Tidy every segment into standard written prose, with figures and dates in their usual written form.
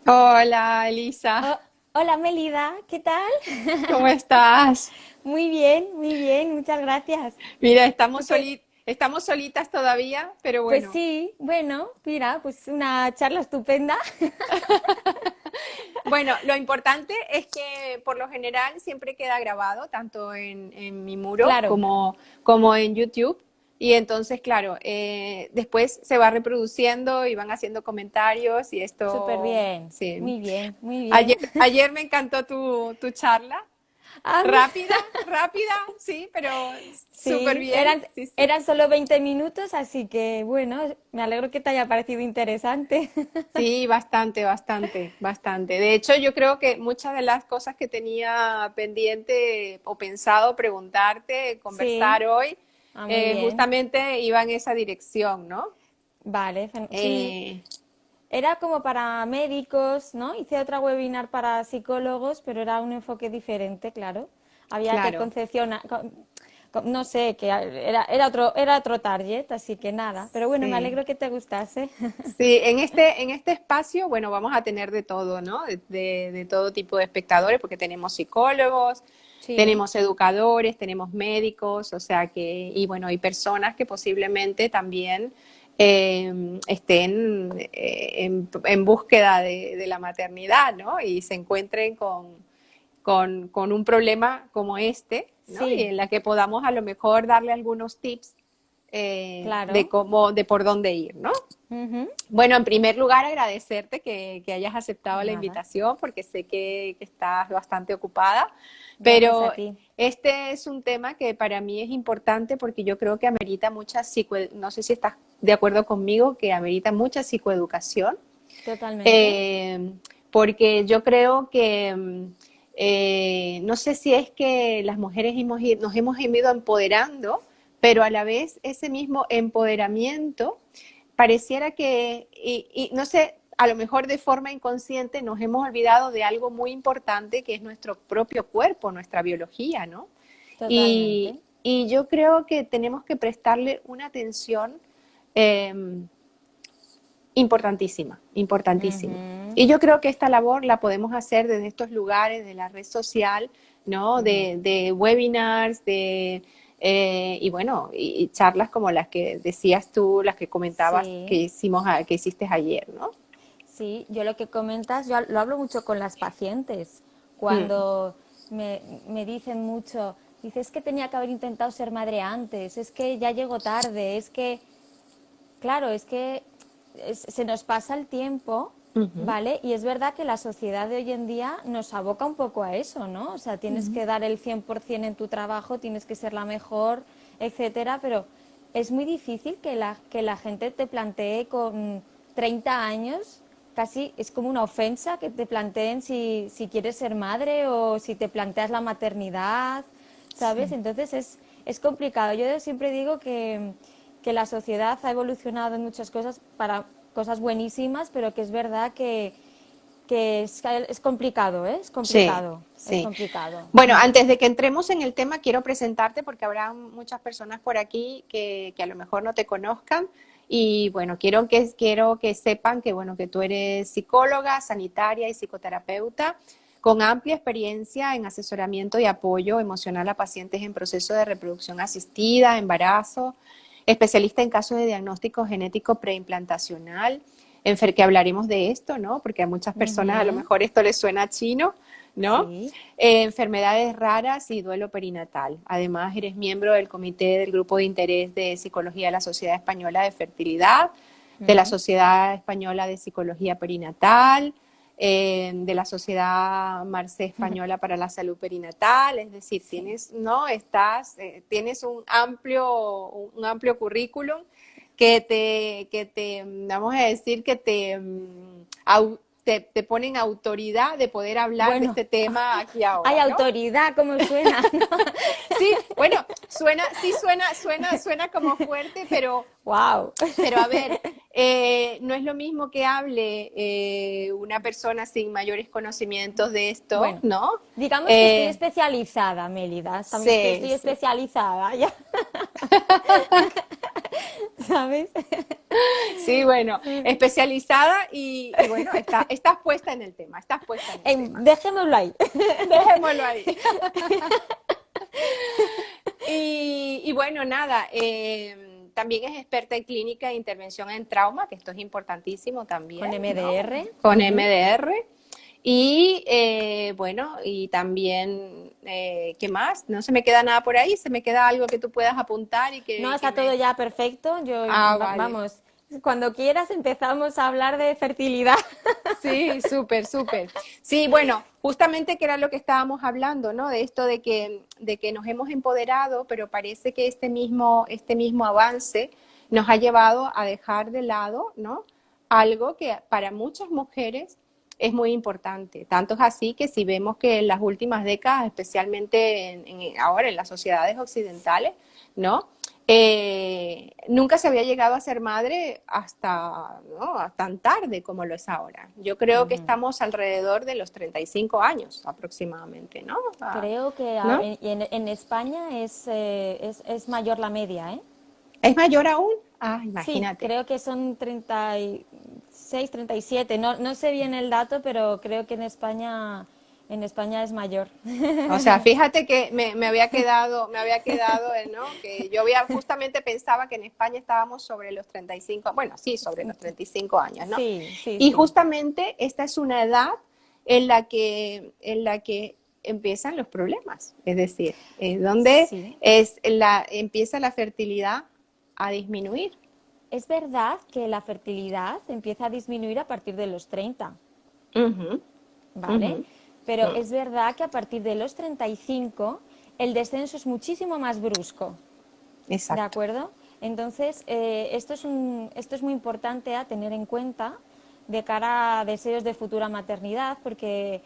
Hola, Elisa, Oh, hola Melida, ¿qué tal? ¿cómo estás? Muy bien, muchas gracias. Mira, ¿Tú qué? estamos solitas todavía, pero Pues bueno. sí, bueno, mira, pues una charla estupenda. Bueno, lo importante es que por lo general siempre queda grabado, tanto en mi muro Claro, como en YouTube. Y entonces, claro, después se va reproduciendo y van haciendo comentarios y súper esto, bien, sí. muy bien, muy bien. Ayer me encantó tu charla. Ah, Rápida, rápida, sí, pero súper sí, bien, sí, sí. eran solo 20 minutos, así que bueno, me alegro que te haya parecido interesante. Sí, bastante, bastante, bastante. De hecho, yo creo que muchas de las cosas que tenía pendiente o pensado preguntarte, Sí, conversar hoy, muy bien. justamente iba en esa dirección, ¿no? Vale, sí. Eh, Era como para médicos, ¿no? Hice otra webinar para psicólogos, pero era un enfoque diferente, claro. Había que claro. concepcionar, no sé, que era otro target, así que nada. Pero bueno, me Sí. alegro que te gustase. Sí, en este espacio, bueno, vamos a tener de todo, ¿no? De todo tipo de espectadores, porque tenemos psicólogos, Sí, tenemos educadores, tenemos médicos, o sea que, y bueno, hay personas que posiblemente también estén en búsqueda de la maternidad, ¿no? Y se encuentren con un problema como este, ¿no? Y sí, en la que podamos a lo mejor darle algunos tips de claro. cómo, de por dónde ir, ¿no? Ujú. Bueno, en primer lugar, agradecerte que hayas aceptado la Nada, invitación porque sé que estás bastante ocupada, gracias a pero ti. este es un tema que para mí es importante porque yo creo que amerita mucha no sé si estás de acuerdo conmigo, que amerita mucha psicoeducación, Totalmente. eh, porque yo creo que no sé si es que las mujeres nos hemos ido empoderando, pero a la vez ese mismo empoderamiento pareciera que, y no sé, a lo mejor de forma inconsciente nos hemos olvidado de algo muy importante que es nuestro propio cuerpo, nuestra biología, ¿no? Totalmente. Y yo creo que tenemos que prestarle una atención eh, importantísima, importantísima. Ujú, Y yo creo que esta labor la podemos hacer desde estos lugares, de la red social, ¿no? ujú. De webinars, y bueno, y charlas como las que decías tú, las que comentabas que Sí. hicimos, que hiciste ayer, ¿no? Sí, yo lo que comentas, lo hablo mucho con las pacientes, Mm, cuando me dicen mucho, dices que tenía que haber intentado ser madre antes, es que ya llego tarde, es que, claro, es que se nos pasa el tiempo, ujú, ¿vale? Y es verdad que la sociedad de hoy en día nos aboca un poco a eso, ¿no? O sea, tienes ujú. que dar el 100% en tu trabajo, tienes que ser la mejor, etcétera, pero es muy difícil que la gente te plantee con 30 años, casi es como una ofensa que te planteen si quieres ser madre o si te planteas la maternidad, ¿sabes? Sí. Entonces es complicado. Yo siempre digo que la sociedad ha evolucionado en muchas cosas para cosas buenísimas, pero que es verdad que es complicado, ¿eh? Es Sí, complicado, es sí. complicado. Bueno, Mm. antes de que entremos en el tema, quiero presentarte porque habrá muchas personas por aquí que a lo mejor no te conozcan. Y bueno, quiero que sepan que, bueno, que tú eres psicóloga, sanitaria y psicoterapeuta con amplia experiencia en asesoramiento y apoyo emocional a pacientes en proceso de reproducción asistida, embarazo, especialista en casos de diagnóstico genético preimplantacional, que hablaremos de esto, ¿no? Porque a muchas personas a lo Ujú. mejor esto les suena chino, ¿no? Sí. Enfermedades raras y duelo perinatal. Además, eres miembro del comité del Grupo de Interés de Psicología de la Sociedad Española de Fertilidad, de la Ujú. Sociedad Española de Psicología Perinatal, de la Sociedad Marce Española para la Salud Perinatal, es decir, Sí. tienes un amplio currículum que te, vamos a decir, que te ponen autoridad de poder hablar de Bueno, este tema aquí hay ahora, ¿no? autoridad, ¿cómo suena? Sí, bueno, suena como fuerte, Wow. pero a ver, no es lo mismo que hable una persona sin mayores conocimientos de esto, Bueno, ¿no? digamos que estoy Eh, especializada, Mélida. Estoy sí, sí. especializada ya. ¿sabes? Sí, bueno, especializada y bueno, estás puesta en el tema, estás puesta en el tema. Dejémoslo ahí. Dejémoslo ahí. Y bueno, nada, también es experta en clínica e intervención en trauma, que esto es importantísimo Con también, ¿no? MDR. Con MDR. Y bueno, y también, ¿qué más? No se me queda nada por ahí, se me queda algo que tú puedas apuntar y No, que está todo me... ya perfecto. Ah, vale. Vamos, cuando quieras empezamos a hablar de fertilidad. Sí, súper, súper. Sí, bueno, justamente que era lo que estábamos hablando, ¿no? De esto de que nos hemos empoderado, pero parece que este mismo avance nos ha llevado a dejar de lado, ¿no? Algo que para muchas mujeres es muy importante. Tanto es así que si vemos que en las últimas décadas, especialmente ahora en las sociedades occidentales, ¿no? Nunca se había llegado a ser madre hasta, ¿no?, tan tarde como lo es ahora. Yo creo que estamos alrededor de los 35 años aproximadamente, ¿no? Creo que ¿No? en España es mayor la media, ¿eh? ¿Es mayor aún? Ah, Sí, imagínate. creo que son 36, 37. No, no sé bien el dato, pero creo que en España es mayor. O sea, fíjate que me había quedado, ¿no? Que yo había justamente pensaba que en España estábamos sobre los 35, bueno, sí, sobre los 35 años, ¿no? Sí, sí, Y sí. justamente esta es una edad en la que empiezan los problemas, es decir, es donde Sí. empieza la fertilidad a disminuir. Es verdad que la fertilidad empieza a disminuir a partir de los 30, Ujú, ¿vale? ujú, Pero es verdad que a partir de los 35 el descenso es muchísimo más brusco, ¿de exacto. acuerdo? Entonces, esto es muy importante a tener en cuenta de cara a deseos de futura maternidad, porque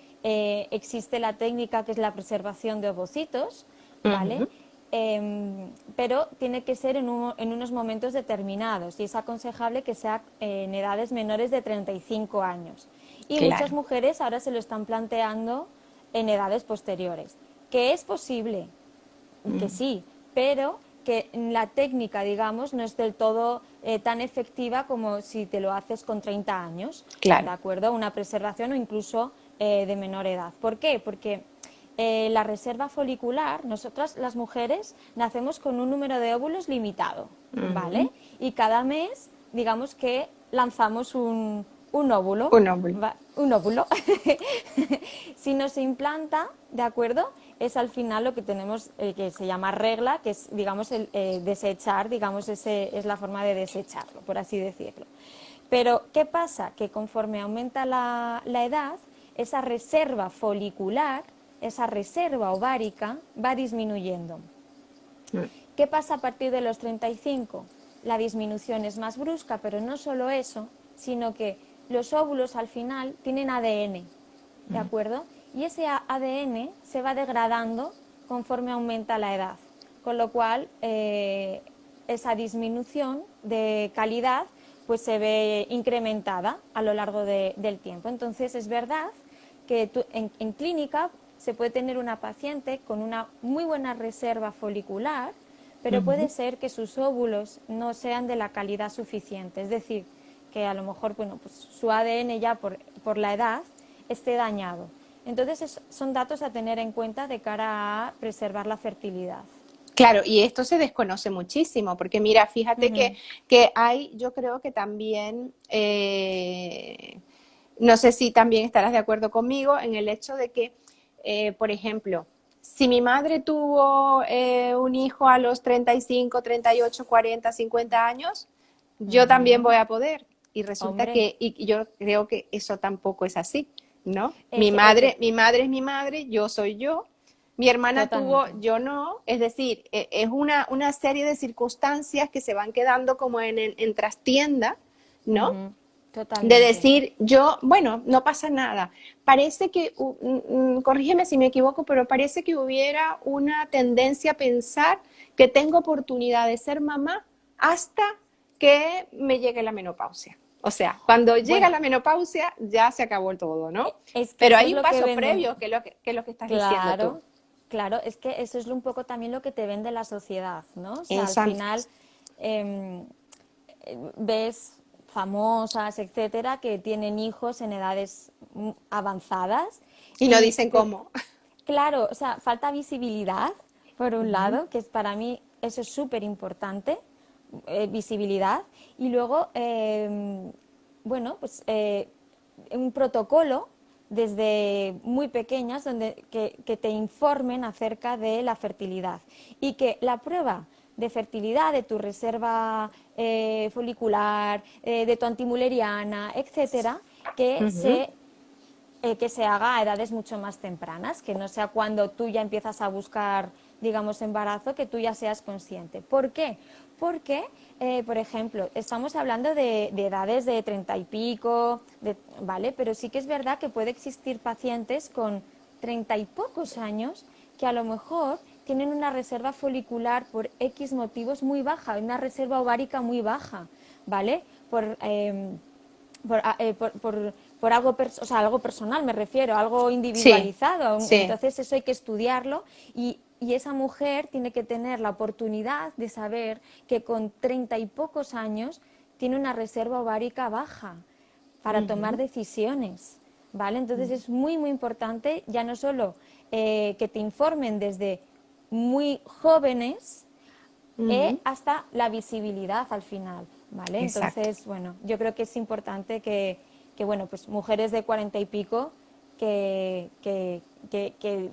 existe la técnica que es la preservación de ovocitos, ¿vale? Ujú, Pero tiene que ser en unos momentos determinados y es aconsejable que sea en edades menores de 35 años. Y muchas claro. mujeres ahora se lo están planteando en edades posteriores, que es posible, que sí, pero que la técnica, digamos, no es del todo tan efectiva como si te lo haces con 30 años, ¿de Claro. acuerdo? Una preservación o incluso de menor edad. ¿Por qué? Porque la reserva folicular, nosotras las mujeres nacemos con un número de óvulos limitado, ¿vale? Ujú. Y cada mes, digamos que lanzamos un óvulo, Un óvulo. un óvulo. Si no se implanta, ¿de acuerdo? Es al final lo que tenemos, que se llama regla, que es, digamos, el desechar, digamos, es la forma de desecharlo, por así decirlo. Pero, ¿qué pasa? Que conforme aumenta la edad, esa reserva folicular, esa reserva ovárica, va disminuyendo. Mm, ¿Qué pasa a partir de los 35? La disminución es más brusca, pero no solo eso, sino que los óvulos al final tienen ADN, ¿de acuerdo? Y ese ADN se va degradando conforme aumenta la edad, con lo cual esa disminución de calidad pues se ve incrementada a lo largo del tiempo. Entonces es verdad que en clínica se puede tener una paciente con una muy buena reserva folicular, pero puede ujú. ser que sus óvulos no sean de la calidad suficiente, es decir, que a lo mejor bueno, pues su ADN ya por la edad esté dañado. Entonces son datos a tener en cuenta de cara a preservar la fertilidad. Claro, y esto se desconoce muchísimo, porque mira, fíjate que hay, yo creo que también, no sé si también estarás de acuerdo conmigo en el hecho de que, por ejemplo, si mi madre tuvo un hijo a los 35, 38, 40, 50 años, yo también voy a poder. Y resulta Hombre, que, y yo creo que eso tampoco es así, ¿no? efe- efe- Mi madre es mi madre, yo soy yo. Mi hermana tuvo, totalmente. yo no, es decir, es una serie de circunstancias que se van quedando como en trastienda, ¿no? De Totalmente. decir, yo, bueno, no pasa nada. Parece que, corrígeme si me equivoco, pero parece que hubiera una tendencia a pensar que tengo oportunidad de ser mamá hasta que me llegue la menopausia. O sea, cuando llega Bueno, la menopausia ya se acabó el todo, ¿no? es que Pero eso hay es un lo que paso venden. previo, que es lo que estás diciendo tú. Claro, claro, es que eso es un poco también lo que te vende la sociedad, ¿no? O sea, al Esa, final ves famosas, etcétera, que tienen hijos en edades avanzadas Y no y dicen cómo. claro, o sea, falta visibilidad, por un lado, que es para mí eso es súper importante, visibilidad, y luego, bueno, pues un protocolo desde muy pequeñas donde que te informen acerca de la fertilidad y que la prueba de fertilidad de tu reserva folicular, de tu antimuleriana, etcétera, Ujú. que se haga a edades mucho más tempranas, que no sea cuando tú ya empiezas a buscar, digamos, embarazo, que tú ya seas consciente. ¿Por qué? Porque, por ejemplo, estamos hablando de edades de 30 y pico, ¿vale? Pero sí que es verdad que puede existir pacientes con 30 y pocos años que a lo mejor tienen una reserva folicular por X motivos muy baja, una reserva ovárica muy baja, ¿vale? Por algo, o sea, algo personal, me refiero, algo Sí, individualizado. sí. Entonces eso hay que estudiarlo y esa mujer tiene que tener la oportunidad de saber que con 30 y pocos años tiene una reserva ovárica baja para tomar Ujú, decisiones, ¿vale? Entonces es muy, muy importante ya no solo que te informen desde muy jóvenes, ujú. hasta la visibilidad al final, ¿vale? Exacto. Entonces, bueno, yo creo que es importante que bueno, pues mujeres de 40 y pico que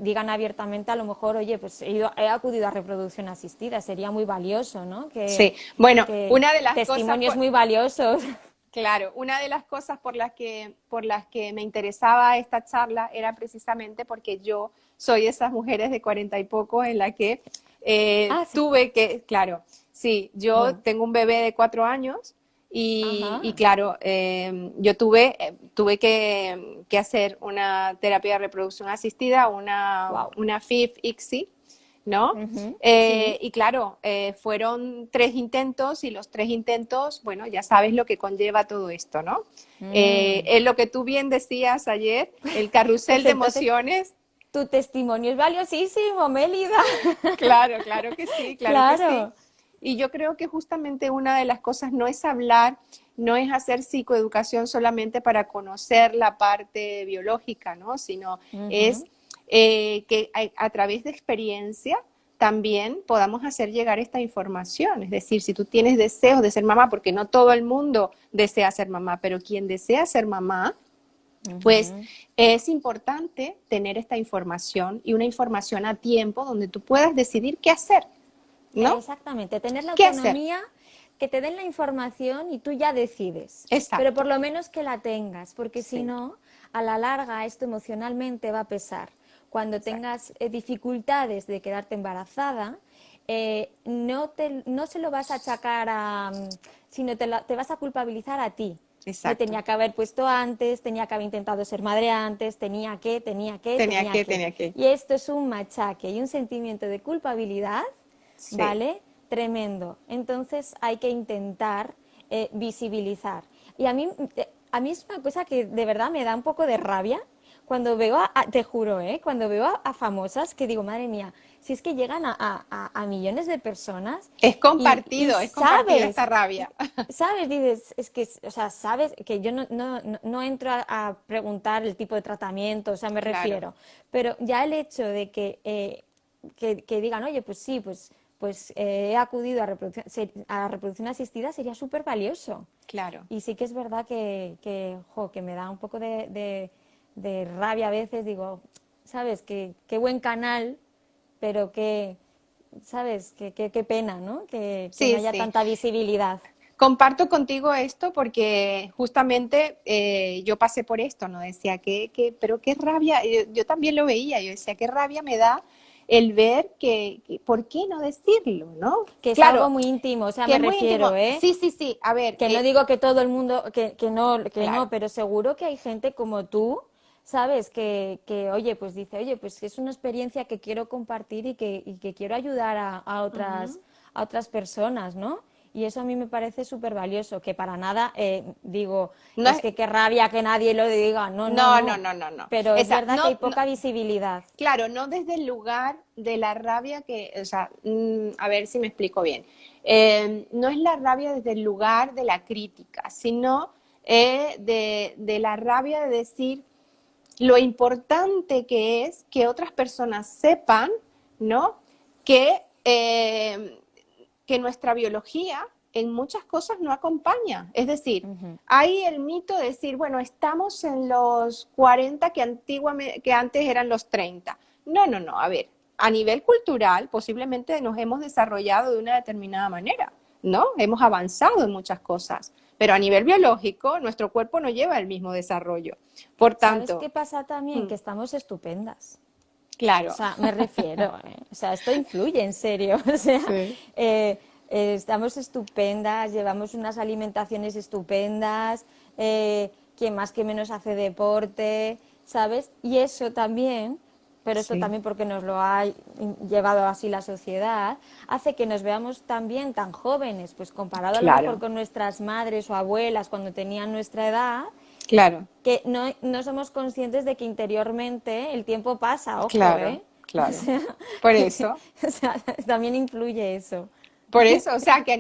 digan abiertamente a lo mejor, oye, pues he acudido a reproducción asistida, sería muy valioso, ¿no? Sí. Bueno, Que una de las cosas testimonios muy valiosos. claro, una de las cosas por las que me interesaba esta charla era precisamente porque yo soy de esas mujeres de 40 y poco en la que Ah, sí. tuve que, claro, sí, yo Bueno, tengo un bebé de 4 años ajá, y claro, yo tuve que hacer una terapia de reproducción asistida, wow. una FIV-ICSI, ¿no? Sí. Y claro, fueron 3 intentos y los 3 intentos, bueno, ya sabes lo que conlleva todo esto, ¿no? Mm. Es lo que tú bien decías ayer, el carrusel Pues de entonces, emociones. tu testimonio es valiosísimo, Mélida. Claro, claro que sí, claro que sí. Claro. Y yo creo que justamente una de las cosas no es hablar, no es hacer psicoeducación solamente para conocer la parte biológica, ¿no? Sino es Ujú. que a través de experiencia también podamos hacer llegar esta información. Es decir, si tú tienes deseos de ser mamá, porque no todo el mundo desea ser mamá, pero quien desea ser mamá, pues Ujú. es importante tener esta información y una información a tiempo donde tú puedas decidir qué hacer, ¿no? Exactamente, tener la ¿Qué hacer? autonomía, que te den la información y tú ya decides, pero por Exacto. lo menos que la tengas, porque si Sí, no, a la larga esto emocionalmente va a pesar. Cuando exacto. tengas dificultades de quedarte embarazada, no se lo vas a achacar sino te vas a culpabilizar a ti. Me Exacto. tenía que haber puesto antes, tenía que haber intentado ser madre antes, Tenía tenía que, que. tenía que. Y esto es un machaque y un sentimiento de culpabilidad, Sí. ¿vale? Tremendo. Entonces hay que intentar visibilizar. Y a mí es una cosa que de verdad me da un poco de rabia cuando veo, te juro, cuando veo a famosas que digo, madre mía, si es que llegan a millones de personas y Es compartida esta sabes, rabia. sabes, dices, es que, o sea, sabes que yo no entro a preguntar el tipo de tratamiento, o sea, me Claro, refiero, pero ya el hecho de que digan, oye, pues sí, he acudido a reproducción asistida sería súper valioso. claro. Y sí que es verdad que me da un poco de rabia a veces, digo, ¿sabes? Qué buen canal, pero ¿sabes? Qué pena, ¿no? Que no Sí, haya sí. tanta visibilidad. Comparto contigo esto porque justamente yo pasé por esto, ¿no? Decía pero qué rabia, yo también lo veía, yo decía, qué rabia me da el ver ¿por qué no decirlo, ¿no? Que es algo Claro, muy íntimo, o sea, que me es muy íntimo. refiero, ¿eh? Sí, sí, sí. A ver, Que no digo que todo el mundo, que no, claro. pero seguro que hay gente como tú, ¿sabes? Oye, pues dice, oye, pues es una experiencia que quiero compartir y que quiero ayudar a Ujú. otras personas, ¿no? Y eso a mí me parece súper valioso, que para nada digo, No es es, que qué rabia que nadie lo diga, no, no, no, no, no. no, no, no. Pero es verdad que hay No, poca visibilidad. claro, no desde el lugar de la rabia que, o sea, a ver si me explico bien. No es la rabia desde el lugar de la crítica, sino de la rabia de decir lo importante que es que otras personas sepan, ¿no? Que, que nuestra biología en muchas cosas no acompaña. Es decir, Ujú. hay el mito de decir, bueno, estamos en los 40 que antes eran los 30. No, no, no, a ver, a nivel cultural posiblemente nos hemos desarrollado de una determinada manera, ¿no? Hemos avanzado en muchas cosas, pero a nivel biológico nuestro cuerpo no lleva el mismo desarrollo. Por ¿Sabes tanto, qué pasa también? mm, Que estamos estupendas. O claro, sea, me refiero, o sea, esto influye en serio. O sea, sí, estamos estupendas, llevamos unas alimentaciones estupendas, quien más que menos hace deporte, ¿sabes? Y eso también, pero esto sí, también porque nos lo ha llevado así la sociedad, hace que nos veamos también tan jóvenes, pues comparado a lo mejor claro, con nuestras madres o abuelas cuando tenían nuestra edad, claro, que no somos conscientes de que interiormente el tiempo pasa, ojo, claro, ¿eh? O claro. sea, Por eso, o sea, también influye eso. o sea que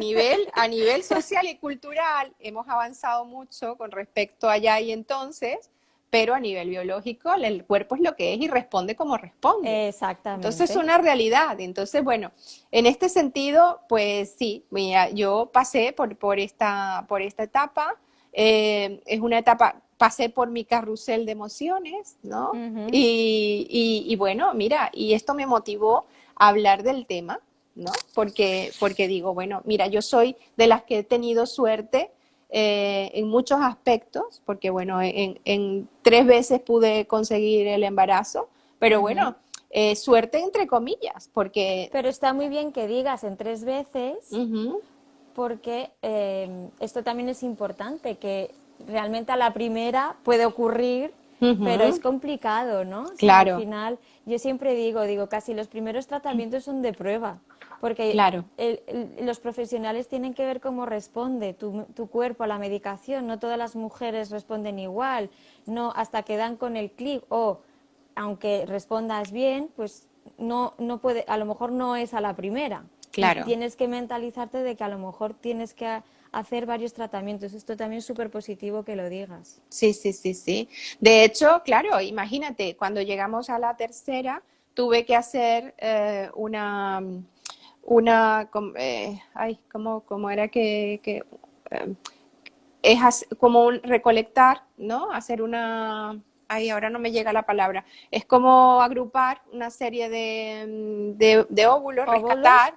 a nivel social y cultural hemos avanzado mucho con respecto a allá y entonces, pero a nivel biológico el cuerpo es lo que es y responde como responde. Entonces es Exactamente. una realidad. Entonces, bueno, en este sentido, pues sí, mira, yo pasé por esta etapa. Es una etapa, pasé por mi carrusel de emociones, ¿no? Ujú. Y bueno, mira, y esto me motivó a hablar del tema, ¿no? Porque digo, bueno, mira, yo soy de las que he tenido suerte en muchos aspectos, porque bueno, en 3 veces pude conseguir el embarazo, pero Ujú. bueno, suerte entre comillas, porque... Pero está muy bien que digas en 3 veces, Ujú, porque esto también es importante, que realmente a la primera puede ocurrir, pero es ujú, complicado, ¿no? O sea, al claro, final, yo siempre digo, casi los primeros tratamientos son de prueba, porque claro, los profesionales tienen que ver cómo responde tu cuerpo a la medicación, no todas las mujeres responden igual, no hasta que dan con el clic o aunque respondas bien, pues no puede, a lo mejor no es a la primera. Y claro. tienes que mentalizarte de que a lo mejor tienes que hacer varios tratamientos. Esto también es súper positivo que lo digas. Sí, sí, sí, sí. De hecho, claro, imagínate, cuando llegamos a la tercera, tuve que hacer ay, ¿cómo era eh, como un recolectar, ¿no? Hacer ay, ahora no me llega la palabra, es como agrupar una serie de óvulos, Óvulos, rescatar,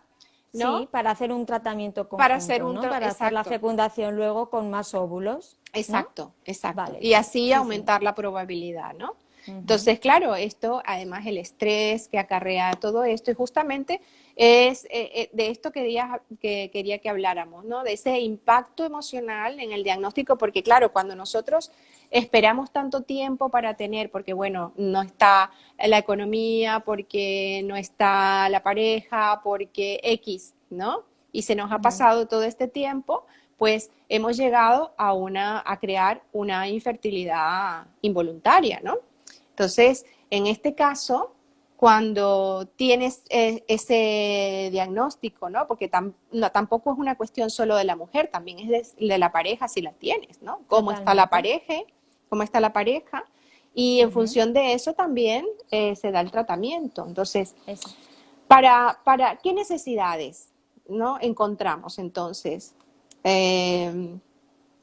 ¿no? sí, para hacer un tratamiento Para hacer conjunto, ¿no? Para hacer la exacto, fecundación luego con más óvulos, ¿no? exacto, exacto. Vale, Y vale, así sí, sí. aumentar la probabilidad, ¿no? Ujú. Entonces, claro, esto, además el estrés que acarrea todo esto, y justamente es de esto que quería que habláramos, ¿no? De ese impacto emocional en el diagnóstico, porque claro, cuando nosotros esperamos tanto tiempo para tener, porque bueno, no está la economía, porque no está la pareja, porque X, ¿no? Y se nos ha Ujú. pasado todo este tiempo, pues hemos llegado a crear una infertilidad involuntaria, ¿no? Entonces, en este caso, cuando tienes ese diagnóstico, ¿no? Porque no, tampoco es una cuestión solo de la mujer, también es de la pareja si la tienes, ¿no? ¿Cómo está la Totalmente. pareja? ¿Cómo está la pareja? Y en Ujú. función de eso también se da el tratamiento. Entonces, Es- ¿qué necesidades, ¿no? Encontramos entonces? Eh,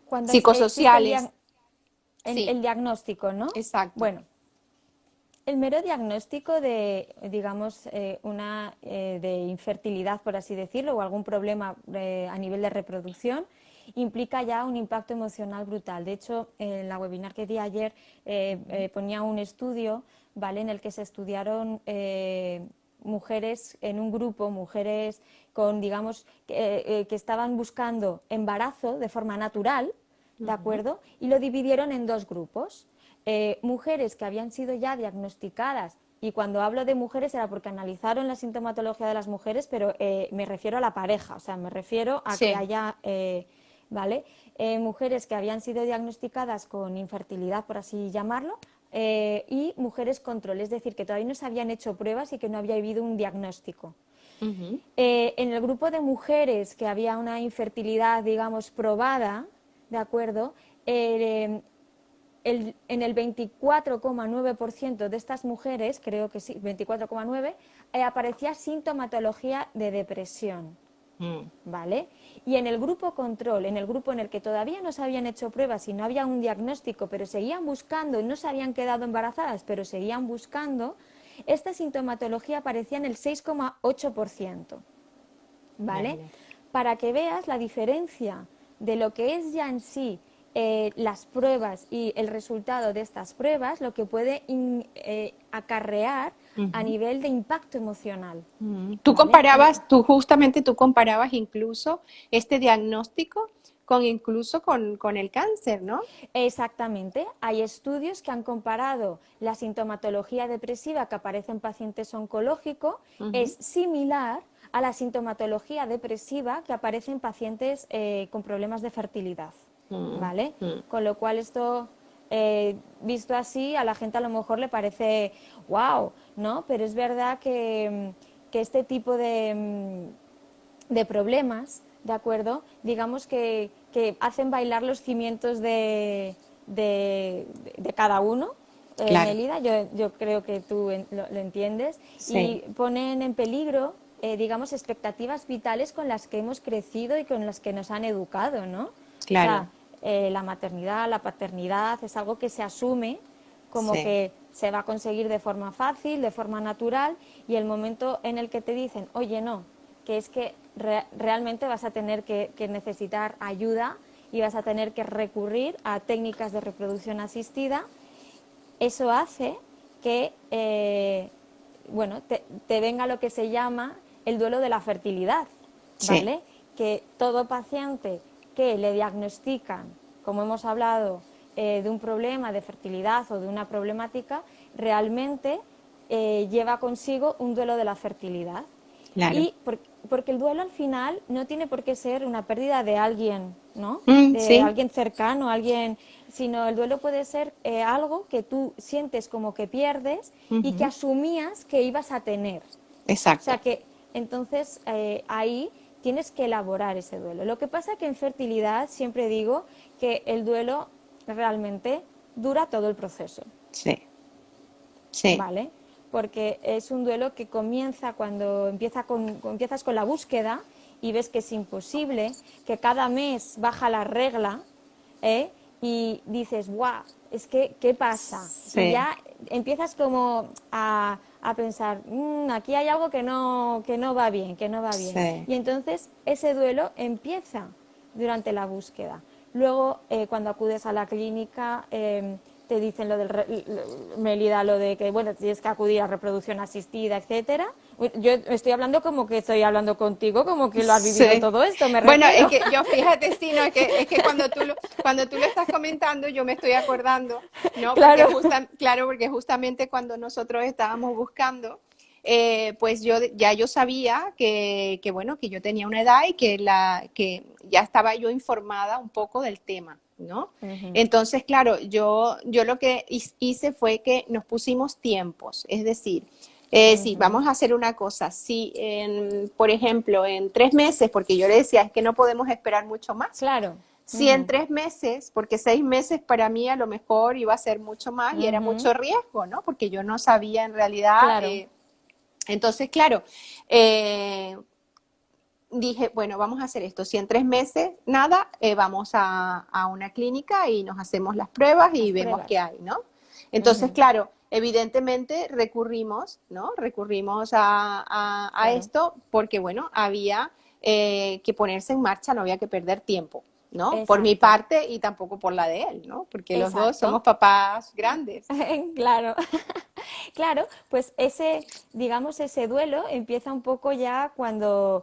Cuando existe psicosociales, sí, el diagnóstico, ¿no? exacto. Bueno, el mero diagnóstico de, digamos, de infertilidad, por así decirlo, o algún problema a nivel de reproducción, implica ya un impacto emocional brutal. De hecho, en la webinar que di ayer ponía un estudio, ¿vale?, en el que se estudiaron mujeres en un grupo, mujeres con, digamos, que estaban buscando embarazo de forma natural, ¿de Ujú, acuerdo? Y lo dividieron en dos grupos. Mujeres que habían sido ya diagnosticadas Y cuando hablo de mujeres era porque analizaron la sintomatología de las mujeres, pero me refiero a la pareja, o sea, me refiero a que Sí. haya, ¿vale? Mujeres que habían sido diagnosticadas con infertilidad, por así llamarlo, y mujeres control, es decir, que todavía no se habían hecho pruebas y que no había habido un diagnóstico. Ujú. En el grupo de mujeres que había una infertilidad, digamos, probada, ¿de acuerdo? Eh, en el 24,9% de estas mujeres, creo que sí, 24,9, aparecía sintomatología de depresión. Mm. ¿Vale? Y en el grupo control, en el grupo en el que todavía no se habían hecho pruebas y no había un diagnóstico, pero seguían buscando y no se habían quedado embarazadas, pero seguían buscando, esta sintomatología aparecía en el 6,8%. ¿Vale? Imagínate. Para que veas la diferencia de lo que es ya en sí las pruebas y el resultado de estas pruebas, lo que puede acarrear a Ujú. nivel de impacto emocional. Tú ¿Vale? comparabas, justamente tú comparabas incluso este diagnóstico con incluso con el cáncer, ¿no? Exactamente. Hay estudios que han comparado la sintomatología depresiva que aparece en pacientes oncológicos, es Ujú. similar a la sintomatología depresiva que aparece en pacientes con problemas de fertilidad. Mm, ¿Vale? mm. Con lo cual esto, visto así, a la gente a lo mejor le parece wow, ¿no? Pero es verdad que este tipo de problemas, ¿de acuerdo? Digamos que hacen bailar los cimientos de cada uno. Claro, Melida, yo creo que tú lo entiendes, sí, y ponen en peligro, digamos, expectativas vitales con las que hemos crecido y con las que nos han educado, ¿no? O sea, claro, la maternidad, la paternidad es algo que se asume como sí, que se va a conseguir de forma fácil, de forma natural, y el momento en el que te dicen, oye, no, que es que realmente vas a tener que necesitar ayuda y vas a tener que recurrir a técnicas de reproducción asistida, eso hace que bueno, te venga lo que se llama el duelo de la fertilidad, sí, ¿vale? Que todo paciente que le diagnostican, como hemos hablado, de un problema de fertilidad o de una problemática, realmente lleva consigo un duelo de la fertilidad. claro. Y porque el duelo al final no tiene por qué ser una pérdida de alguien, ¿no? De Sí, alguien cercano, alguien, sino el duelo puede ser algo que tú sientes como que pierdes y que ujú, asumías que ibas a tener. O exacto, sea que entonces ahí tienes que elaborar ese duelo. Lo que pasa que en fertilidad siempre digo que el duelo realmente dura todo el proceso. sí, sí, ¿Vale? Porque es un duelo que comienza cuando empiezas con la búsqueda y ves que es imposible, que cada mes baja la regla, ¿eh? Y dices, guau, es que, ¿qué pasa? Y sí, ya empiezas como a pensar, aquí hay algo que no va bien, que no va bien. sí. Y entonces ese duelo empieza durante la búsqueda. Luego, cuando acudes a la clínica, te dicen lo del Melida, lo de que bueno, tienes que acudir a reproducción asistida, etcétera. Yo estoy hablando como que estoy hablando contigo, como que lo has vivido Sí. todo esto, me Bueno, es refiero. que yo fíjate, sí, no, es que cuando tú lo estás comentando, yo me estoy acordando, ¿no? Porque Claro, claro, porque justamente cuando nosotros estábamos buscando, pues ya yo sabía que, bueno, que yo tenía una edad y que ya estaba yo informada un poco del tema, ¿no? Entonces, claro, yo lo que hice fue que nos pusimos tiempos, es decir, sí, vamos a hacer una cosa. Si, por ejemplo, en 3 meses, porque yo le decía, es que no podemos esperar mucho más. claro. Si en 3 meses, porque 6 meses para mí a lo mejor iba a ser mucho más y era mucho riesgo, ¿no? Porque yo no sabía en realidad. Claro, Entonces, claro, eh, dije, bueno, vamos a hacer esto. Si en 3 meses, nada, vamos a una clínica y nos hacemos las pruebas y las vemos qué pruebas. hay, ¿no? Entonces, claro, evidentemente recurrimos, ¿no? Recurrimos a Claro, esto porque, bueno, había que ponerse en marcha, no había que perder tiempo, ¿no? Por mi exacto, parte y tampoco por la de él, ¿no? Porque los dos somos exacto. papás grandes. Claro, claro, pues ese, digamos, ese duelo empieza un poco ya cuando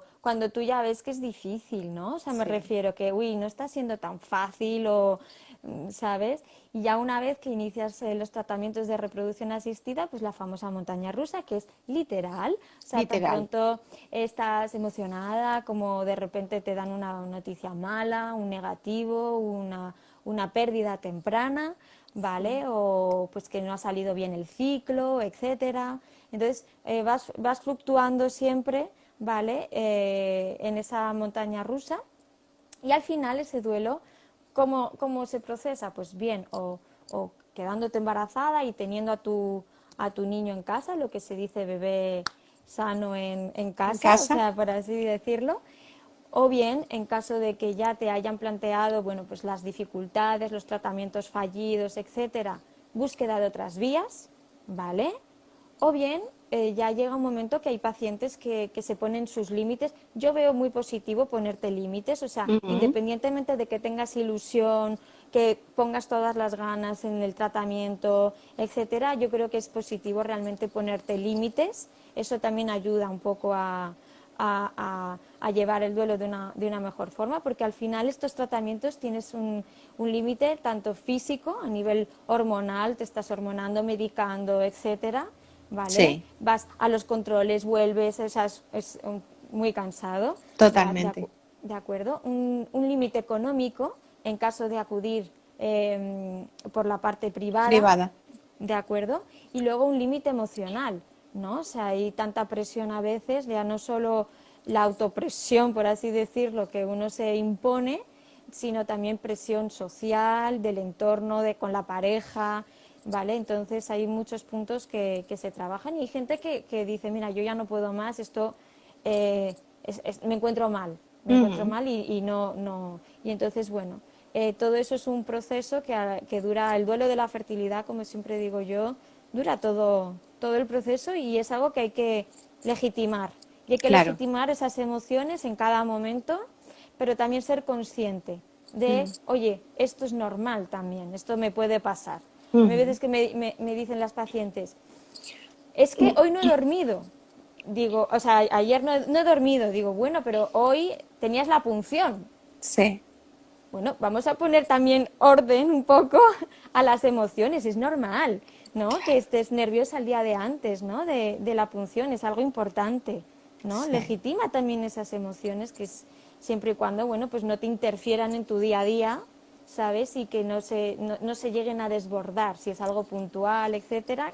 tú ya ves que es difícil, ¿no? O sea, me Sí. refiero que, uy, no está siendo tan fácil o ¿sabes? Y ya una vez que inicias los tratamientos de reproducción asistida, pues la famosa montaña rusa, que es literal, o sea, tan literal. pronto estás emocionada como de repente te dan una noticia mala, un negativo, una pérdida temprana, ¿vale? O pues que no ha salido bien el ciclo, etcétera. Entonces vas fluctuando siempre, ¿vale? En esa montaña rusa y al final ese duelo, ¿cómo se procesa? Pues bien, o quedándote embarazada y teniendo a tu niño en casa, lo que se dice bebé sano en En casa, o casa, sea, por así decirlo, o bien en caso de que ya te hayan planteado, bueno, pues las dificultades, los tratamientos fallidos, etcétera, búsqueda de otras vías, ¿vale? O bien ya llega un momento que hay pacientes que se ponen sus límites. Yo veo muy positivo ponerte límites, o sea, ujú, independientemente de que tengas ilusión, que pongas todas las ganas en el tratamiento, etcétera, yo creo que es positivo realmente ponerte límites. Eso también ayuda un poco a llevar el duelo de una mejor forma, porque al final estos tratamientos tienes un límite tanto físico, a nivel hormonal, te estás hormonando, medicando, etcétera, ¿vale? sí, Vas a los controles, vuelves, o sea, muy cansado, totalmente. de acuerdo. Un límite económico en caso de acudir por la parte privada, Privada. ¿de acuerdo? Y luego un límite emocional, ¿no? O sea, hay tanta presión a veces, ya no solo la autopresión, por así decirlo, que uno se impone, sino también presión social, del entorno, con la pareja, ¿vale? Entonces hay muchos puntos que se trabajan y hay gente que dice, mira, yo ya no puedo más, esto me encuentro Ujú, mal y no. Y entonces, bueno, todo eso es un proceso que dura, el duelo de la fertilidad, como siempre digo yo, dura todo el proceso y es algo que hay que legitimar. Y hay que claro. legitimar esas emociones en cada momento, pero también ser consciente de, Mm, oye, esto es normal también, esto me puede pasar. Hay ujú. veces que me dicen las pacientes, es que hoy no he dormido. Digo, o sea, ayer no he dormido. Digo, bueno, pero hoy tenías la punción. Sí, Bueno, vamos a poner también orden un poco a las emociones, es normal, ¿no? Que estés nerviosa el día de antes, ¿no? De la punción, es algo importante, ¿no? sí. Legitima también esas emociones, que es siempre y cuando, bueno, pues no te interfieran en tu día a día, ¿sabes? Y que no se lleguen a desbordar, si es algo puntual, etcétera,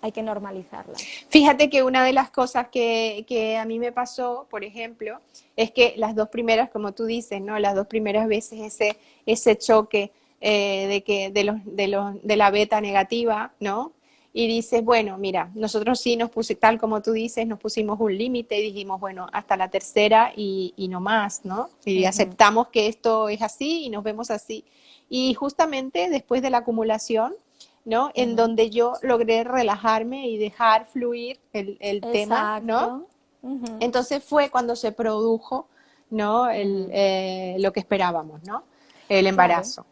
hay que normalizarlas. Fíjate que una de las cosas que a mí me pasó, por ejemplo, es que las dos primeras, como tú dices, ¿no? Las dos primeras veces ese choque de la beta negativa, ¿no? Y dices, bueno, mira, nosotros sí nos pusimos, tal como tú dices, nos pusimos un límite y dijimos, bueno, hasta la tercera y no más, ¿no? Y Ujú. aceptamos que esto es así y nos vemos así. Y justamente después de la acumulación, ¿no? En Ujú. donde yo logré relajarme y dejar fluir el tema, ¿no? Exacto. Ujú. Entonces fue cuando se produjo, ¿no? Ujú. Lo que esperábamos, ¿no? El Claro. embarazo.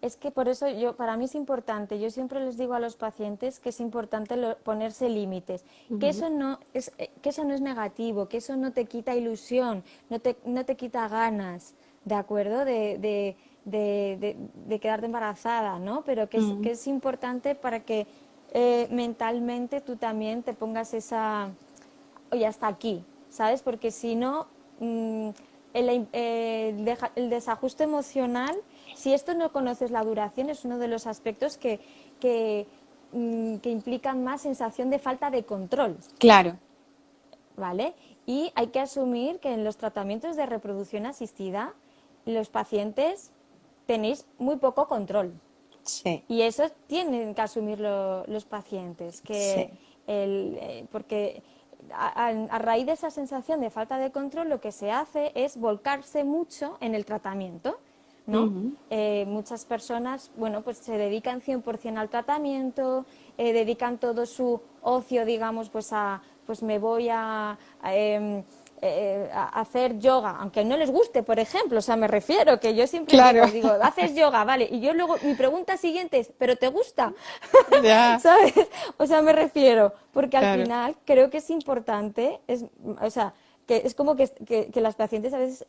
Es que por eso para mí es importante, yo siempre les digo a los pacientes que es importante ponerse límites, Ujú. que eso no es negativo, que eso no te quita ilusión, no te quita ganas, ¿de acuerdo? De quedarte embarazada, ¿no? Pero que Mm, es importante para que mentalmente tú también te pongas oye, hasta aquí, ¿sabes? Porque si no, el desajuste emocional, si esto no conoces la duración, es uno de los aspectos que, que implican más sensación de falta de control, claro, ¿vale? Y hay que asumir que en los tratamientos de reproducción asistida, los pacientes tenéis muy poco control. sí, Y eso tienen que asumirlo los pacientes, sí. porque a raíz de esa sensación de falta de control lo que se hace es volcarse mucho en el tratamiento, ¿no? Ujú. Muchas personas, bueno, pues se dedican 100% al tratamiento, dedican todo su ocio, digamos, pues me voy a hacer yoga, aunque no les guste, por ejemplo, o sea, me refiero, que yo siempre Claro, digo, haces yoga, vale, y yo luego, mi pregunta siguiente es, ¿pero te gusta? ya, ¿Sabes? O sea, me refiero, porque al claro. final creo que es importante, o sea, que es como que las pacientes a veces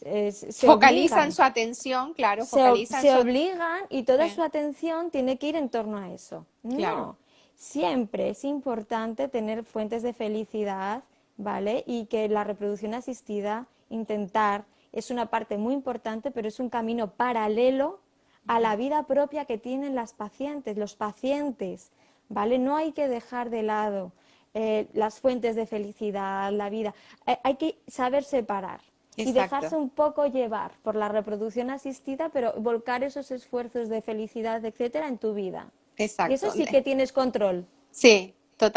se Focalizan obligan. su atención, claro, focalizan Se su... obligan y toda eh, su atención tiene que ir en torno a eso. claro, No, siempre es importante tener fuentes de felicidad, ¿vale? Y que la reproducción asistida, intentar, es una parte muy importante, pero es un camino paralelo a la vida propia que tienen las pacientes, los pacientes, ¿vale? No hay que dejar de lado las fuentes de felicidad, la vida. Hay que saber separar y dejarse exacto, un poco llevar por la reproducción asistida, pero volcar esos esfuerzos de felicidad, etcétera, en tu vida. Y eso exacto. sí que tienes control. Sí,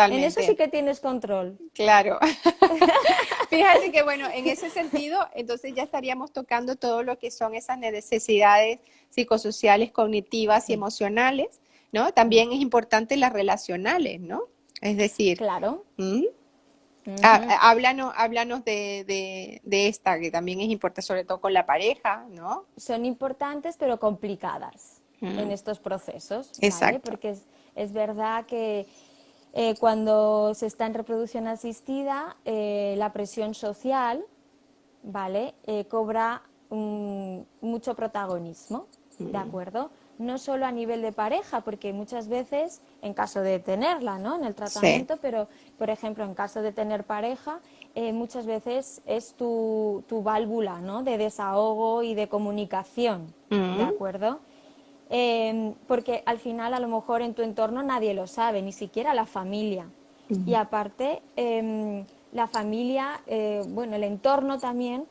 En eso sí totalmente, que tienes control. claro. Fíjate que bueno, en ese sentido, entonces ya estaríamos tocando todo lo que son esas necesidades psicosociales, cognitivas y Sí, emocionales, ¿no? También es importante las relacionales, ¿no? Es decir, claro. ¿mm? Ujú. Háblanos de esta, que también es importante, sobre todo con la pareja, ¿no? Son importantes pero complicadas en Mm, estos procesos, ¿vale? exacto. Porque es verdad que cuando se está en reproducción asistida, la presión social, ¿vale? Cobra mucho protagonismo, ¿de Mm, acuerdo? No solo a nivel de pareja, porque muchas veces, en caso de tenerla, ¿no? En el sí. tratamiento, pero, por ejemplo, en caso de tener pareja, muchas veces es tu válvula, ¿no? De desahogo y de comunicación, ¿de Mm, acuerdo? Porque al final a lo mejor en tu entorno nadie lo sabe, ni siquiera la familia. Y mm, aparte, la familia, bueno, el entorno también,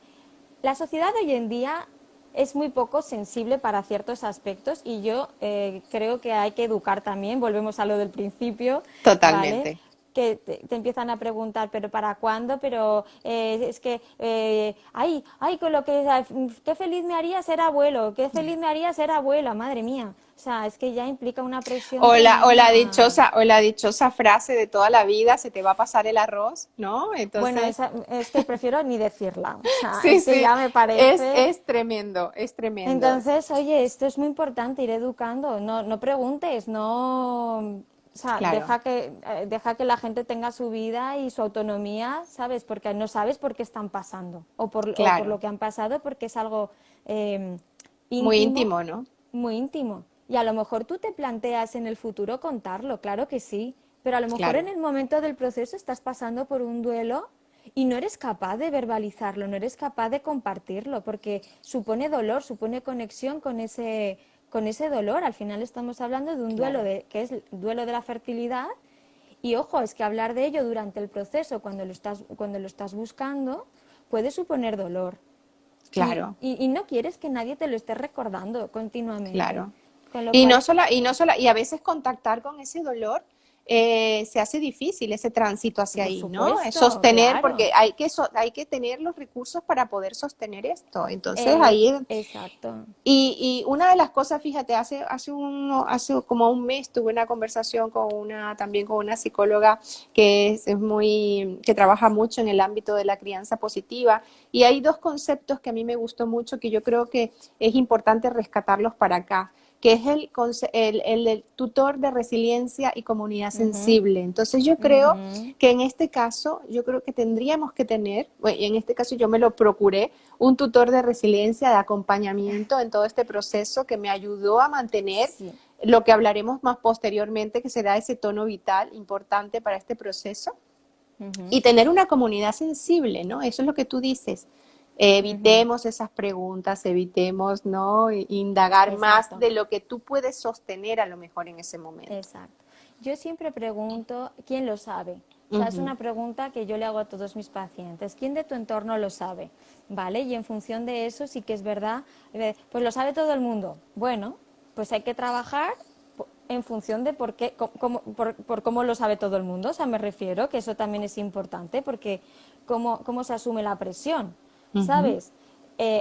la sociedad de hoy en día es muy poco sensible para ciertos aspectos y yo creo que hay que educar también, volvemos a lo del principio, ¿vale? totalmente. Que te empiezan a preguntar, pero ¿para cuándo? Pero es que, ay, con lo que, qué feliz me haría ser abuelo, qué feliz me haría ser abuela, madre mía. O sea, es que ya implica una presión tremenda. O la dichosa frase de toda la vida, se te va a pasar el arroz, ¿no? Bueno, Entonces, es que prefiero ni decirla. O sea, sí, es que sí, ya me parece. es tremendo, es tremendo. Entonces, oye, esto es muy importante, ir educando. No, no preguntes, no. O sea, Claro, deja que la gente tenga su vida y su autonomía, ¿sabes? Porque no sabes por qué están pasando o por lo claro. que han pasado, porque es algo eh, Muy íntimo, íntimo, ¿no? muy íntimo. Y a lo mejor tú te planteas en el futuro contarlo, claro que sí, pero a lo mejor en Claro, el momento del proceso estás pasando por un duelo y no eres capaz de verbalizarlo, no eres capaz de compartirlo, porque supone dolor, supone conexión con ese dolor. Al final estamos hablando de un duelo claro, que es el duelo de la fertilidad. Y ojo, es que hablar de ello durante el proceso, cuando lo estás buscando, puede suponer dolor. claro, Y no quieres que nadie te lo esté recordando continuamente. claro. Con lo cual, Y a veces contactar con ese dolor se hace difícil ese tránsito hacia por ahí, ¿no? Es supuesto, sostener, claro. porque hay que tener los recursos para poder sostener esto. Entonces Eh, ahí exacto. y una de las cosas, fíjate, hace como un mes tuve una conversación también con una psicóloga que trabaja mucho en el ámbito de la crianza positiva. Y hay dos conceptos que a mí me gustó mucho, que yo creo que es importante rescatarlos para acá, que es el tutor de resiliencia y comunidad Ujú, sensible. Entonces yo creo ujú. que en este caso, yo creo que tendríamos que tener, bueno, y en este caso yo me lo procuré, un tutor de resiliencia, de acompañamiento en todo este proceso que me ayudó a mantener Sí. lo que hablaremos más posteriormente, que será ese tono vital importante para este proceso, Ujú, y tener una comunidad sensible, ¿no? Eso es lo que tú dices. ujú. Evitemos esas preguntas, evitemos, ¿no? Indagar más Exacto. de lo que tú puedes sostener a lo mejor en ese momento. Exacto. Yo siempre pregunto, ¿quién lo sabe? O sea, es Ujú, una pregunta que yo le hago a todos mis pacientes. ¿Quién de tu entorno lo sabe? ¿Vale? Y en función de eso sí que es verdad, pues lo sabe todo el mundo. Bueno, pues hay que trabajar en función de por qué, por cómo lo sabe todo el mundo. O sea, me refiero que eso también es importante porque cómo se asume la presión, ujú, ¿sabes?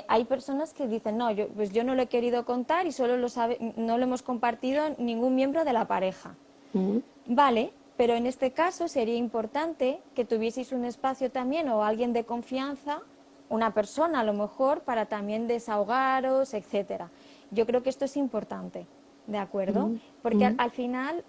Hay personas que dicen, no, pues yo no lo he querido contar y solo lo sabe, no lo hemos compartido ningún miembro de la pareja. ujú. Vale, pero en este caso sería importante que tuvieseis un espacio también o alguien de confianza, una persona a lo mejor, para también desahogaros, etcétera. Yo creo que esto es importante, ¿de acuerdo? Mm, Porque mm, al final,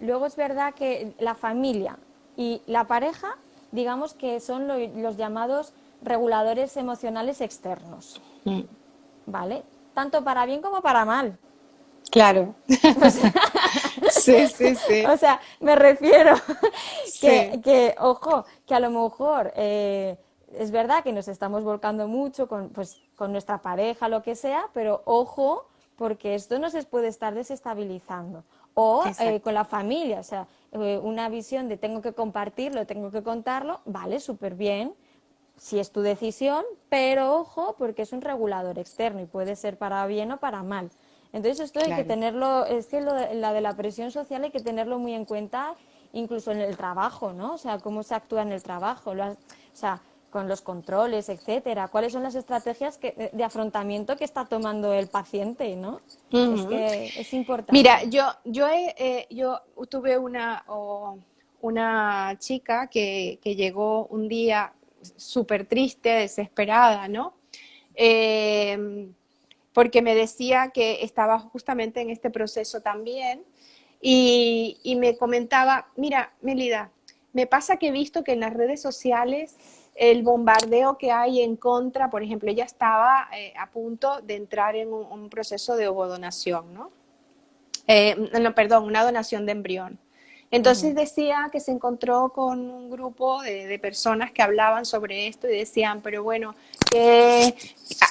luego es verdad que la familia y la pareja, digamos que son los llamados reguladores emocionales externos, Mm. ¿vale? Tanto para bien como para mal. Claro. O sea, Sí, sí, sí. o sea, me refiero Sí, ojo, que a lo mejor es verdad que nos estamos volcando mucho con, pues, con nuestra pareja, lo que sea, pero ojo, porque esto nos puede estar desestabilizando. O exacto. con la familia, o sea, una visión de tengo que compartirlo, tengo que contarlo, vale, súper bien, si es tu decisión, pero ojo, porque es un regulador externo y puede ser para bien o para mal. Entonces esto hay que Claro. tenerlo, es que la de la presión social hay que tenerlo muy en cuenta, incluso en el trabajo, ¿no? O sea, cómo se actúa en el trabajo, o sea, con los controles, etcétera. ¿Cuáles son las estrategias de afrontamiento que está tomando el paciente, ¿no? Es Ujú. que es Mira, importante. yo tuve una chica que llegó un día súper triste, desesperada, ¿no? Eh, Porque me decía que estaba justamente en este proceso también y me comentaba, mira, Melida, me pasa que he visto que en las redes sociales el bombardeo que hay en contra, por ejemplo, ella estaba a punto de entrar en un proceso de ovodonación, ¿no? No, perdón, una donación de embrión. Entonces Ujú. decía que se encontró con un grupo de personas que hablaban sobre esto y decían, pero bueno,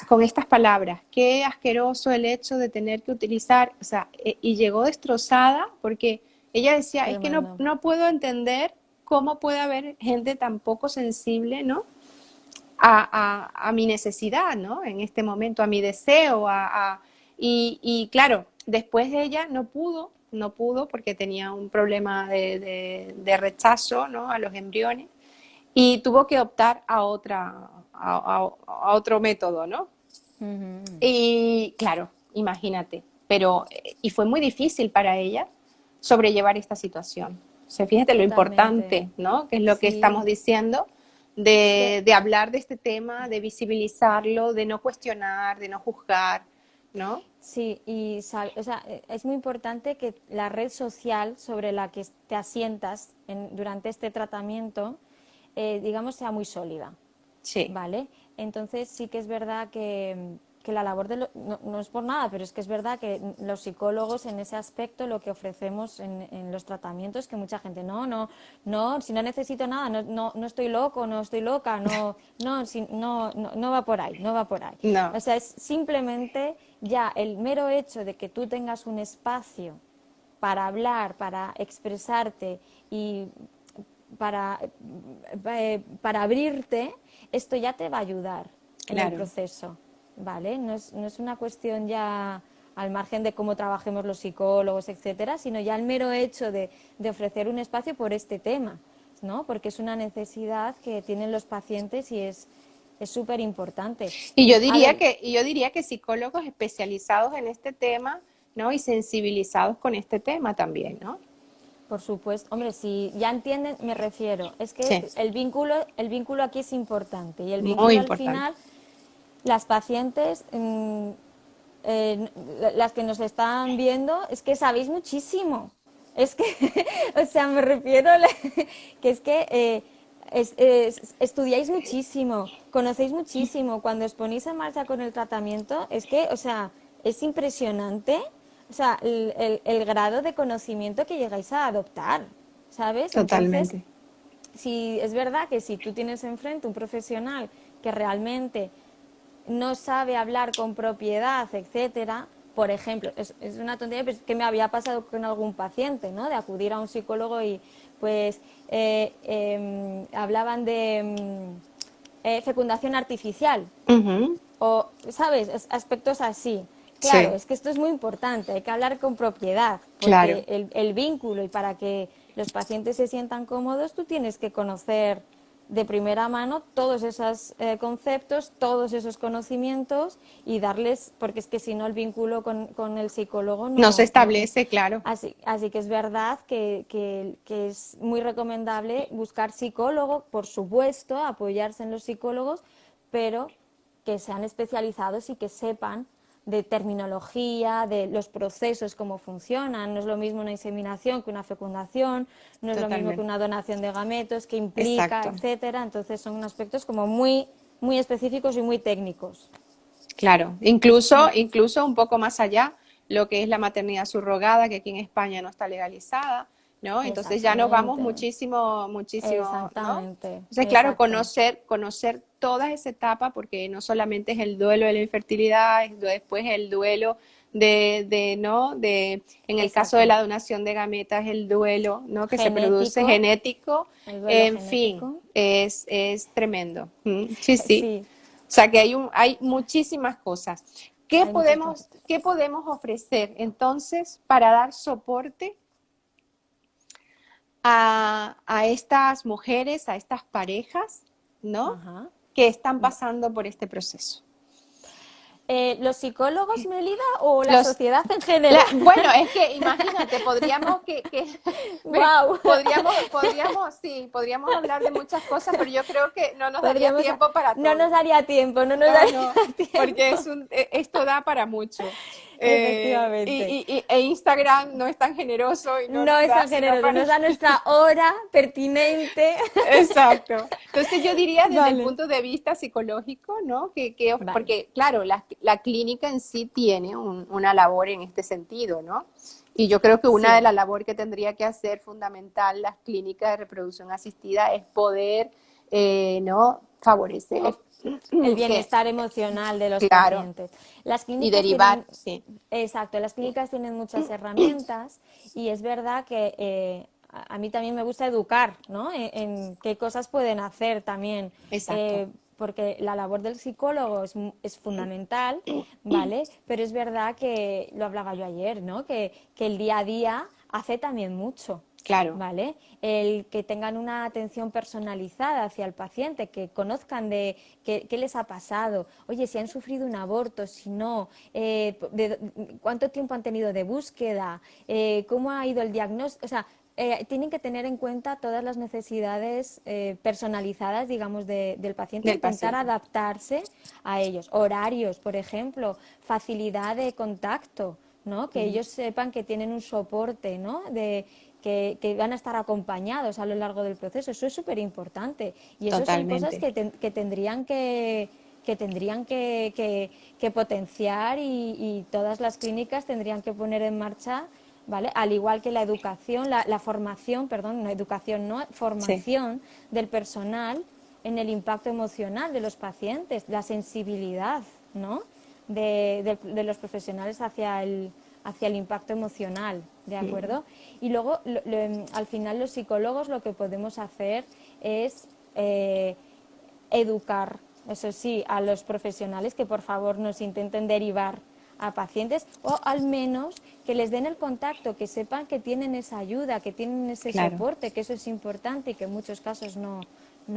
con estas palabras, qué asqueroso el hecho de tener que utilizar, o sea, y llegó destrozada porque ella decía, es que Tremendo. no puedo entender cómo puede haber gente tan poco sensible, ¿no? A mi necesidad, ¿no? En este momento, a mi deseo, y claro, después de ella no pudo porque tenía un problema de rechazo, ¿no? A los embriones y tuvo que optar a otro método, ¿no? Ujú. Y claro, imagínate, pero y fue muy difícil para ella sobrellevar esta situación. O sea, fíjate lo Totalmente. importante, ¿no? Que es lo que estamos Sí. diciendo, Es que de hablar de este tema, de visibilizarlo, de no cuestionar, de no juzgar, ¿no? sí, o sea, es muy importante que la red social sobre la que te asientas durante este tratamiento, digamos, sea muy sólida. Sí, ¿Vale? Entonces sí que es verdad que la labor no, no es por nada, pero es que es verdad que los psicólogos en ese aspecto lo que ofrecemos en los tratamientos, que mucha gente, no, si no necesito nada, no estoy loco, no estoy loca, no va por ahí, no va por ahí. no, O sea, es simplemente ya el mero hecho de que tú tengas un espacio para hablar, para expresarte y para abrirte, esto ya te va a ayudar en el claro. proceso, ¿vale? No es una cuestión ya al margen de cómo trabajemos los psicólogos, etcétera, sino ya el mero hecho de ofrecer un espacio por este tema, ¿no? Porque es una necesidad que tienen los pacientes y es súper importante. A ver, Y yo diría que psicólogos especializados en este tema, ¿no? Y sensibilizados con este tema también, ¿no? por supuesto, hombre, si ya entienden, me refiero, es Sí, que el vínculo aquí es importante y el muy vínculo al importante. final, las pacientes, las que nos están viendo, es que sabéis muchísimo. Es que, o sea, me refiero que es que estudiáis muchísimo, conocéis muchísimo. Cuando os ponéis en marcha con el tratamiento, es que, o sea, es impresionante, o sea, el grado de conocimiento que llegáis a adoptar, ¿sabes? Entonces, Totalmente. si es verdad que si tú tienes enfrente un profesional que realmente no sabe hablar con propiedad, etcétera, por ejemplo, es una tontería, pero es que me había pasado con algún paciente, ¿no? De acudir a un psicólogo y pues hablaban de fecundación artificial Ujú. o, ¿sabes? Aspectos así. Claro, Sí, es que esto es muy importante, hay que hablar con propiedad, porque claro. el vínculo y para que los pacientes se sientan cómodos, tú tienes que conocer de primera mano todos esos conceptos, todos esos conocimientos y darles, porque es que si no el vínculo con el psicólogo No se no. establece, claro. Así que es verdad que es muy recomendable buscar psicólogo, por supuesto, apoyarse en los psicólogos, pero que sean especializados y que sepan de terminología, de los procesos, cómo funcionan. No es lo mismo una inseminación que una fecundación, no es lo mismo que Totalmente. una donación de gametos, que implica, Exacto. etcétera. Entonces son aspectos como muy muy específicos y muy técnicos. Claro, incluso un poco más allá, lo que es la maternidad subrogada, que aquí en España no está legalizada, ¿no? Entonces ya nos vamos Exactamente, muchísimo, ¿no? exactamente, Entonces, claro, exacto. conocer toda esa etapa, porque no solamente es el duelo de la infertilidad, es después el duelo ¿no? En el caso de Exacto. la donación de gametas, el duelo, ¿no? Que se produce Genético, genético, el duelo en fin, genético. es tremendo. Sí, sí. Sí, O sea que hay muchísimas cosas. hay muchas cositas. ¿Qué podemos ofrecer entonces para dar soporte a estas mujeres, a estas parejas, ¿no? Ajá. Que están pasando por este proceso? ¿Los psicólogos, Melida, o la Los, sociedad en general? bueno, es que imagínate, ¡Wow! podríamos hablar de muchas cosas, pero yo creo que no nos daría Podríamos, tiempo para no nos todo. daría tiempo, no nos No, daría no, porque tiempo. esto da para mucho. Efectivamente. E Instagram no es tan generoso y no No nos es da tan sino generoso, para... nos da nuestra hora pertinente. Exacto. Entonces yo diría desde el Vale. punto de vista psicológico, ¿no? Vale. Porque claro, la clínica en sí tiene una labor en este sentido, ¿no? Y yo creo que una de Sí. las labores que tendría que hacer fundamental las clínicas de reproducción asistida es poder, ¿no? Favorecer El que, bienestar emocional de los claro, pacientes. Las y clínicas derivar, tienen, sí. exacto, las clínicas tienen muchas herramientas y es verdad que a mí también me gusta educar, ¿no? En qué cosas pueden hacer también, Exacto. porque la labor del psicólogo es fundamental, ¿vale? Pero es verdad que, lo hablaba yo ayer, ¿no? Que el día a día hace también mucho. Claro, ¿Vale? El que tengan una atención personalizada hacia el paciente, que conozcan de qué les ha pasado, oye, si han sufrido un aborto, si no, cuánto tiempo han tenido de búsqueda, cómo ha ido el diagnóstico, o sea, tienen que tener en cuenta todas las necesidades personalizadas, digamos, del paciente, del intentar paciente. adaptarse a ellos. Horarios, por ejemplo, facilidad de contacto, ¿no? Que ellos sepan que tienen un soporte, ¿no? Que van a estar acompañados a lo largo del proceso. Eso es súper importante. Y eso son cosas Totalmente. que tendrían que potenciar y todas las clínicas tendrían que poner en marcha, ¿vale? Al igual que la educación, la formación, perdón, no educación, no, Sí, formación del personal en el impacto emocional de los pacientes, la sensibilidad, ¿no? De los profesionales hacia el impacto emocional, ¿de acuerdo? Y luego, al final, los psicólogos lo que podemos hacer es educar, eso sí, a los profesionales que por favor nos intenten derivar a pacientes o al menos que les den el contacto, que sepan que tienen esa ayuda, que tienen ese claro. soporte, que eso es importante y que en muchos casos no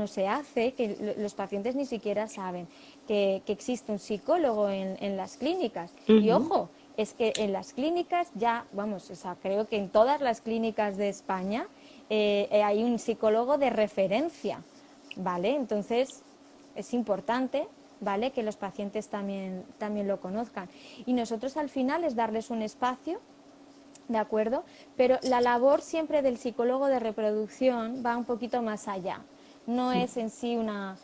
se hace, que los pacientes ni siquiera saben que existe un psicólogo en las clínicas. Y Ujú. ojo, es que en las clínicas ya, vamos, o sea, creo que en todas las clínicas de España hay un psicólogo de referencia, ¿vale? Entonces es importante, ¿vale? Que los pacientes también lo conozcan. Y nosotros al final es darles un espacio, ¿de acuerdo? Pero la labor siempre del psicólogo de reproducción va un poquito más allá. No es en sí una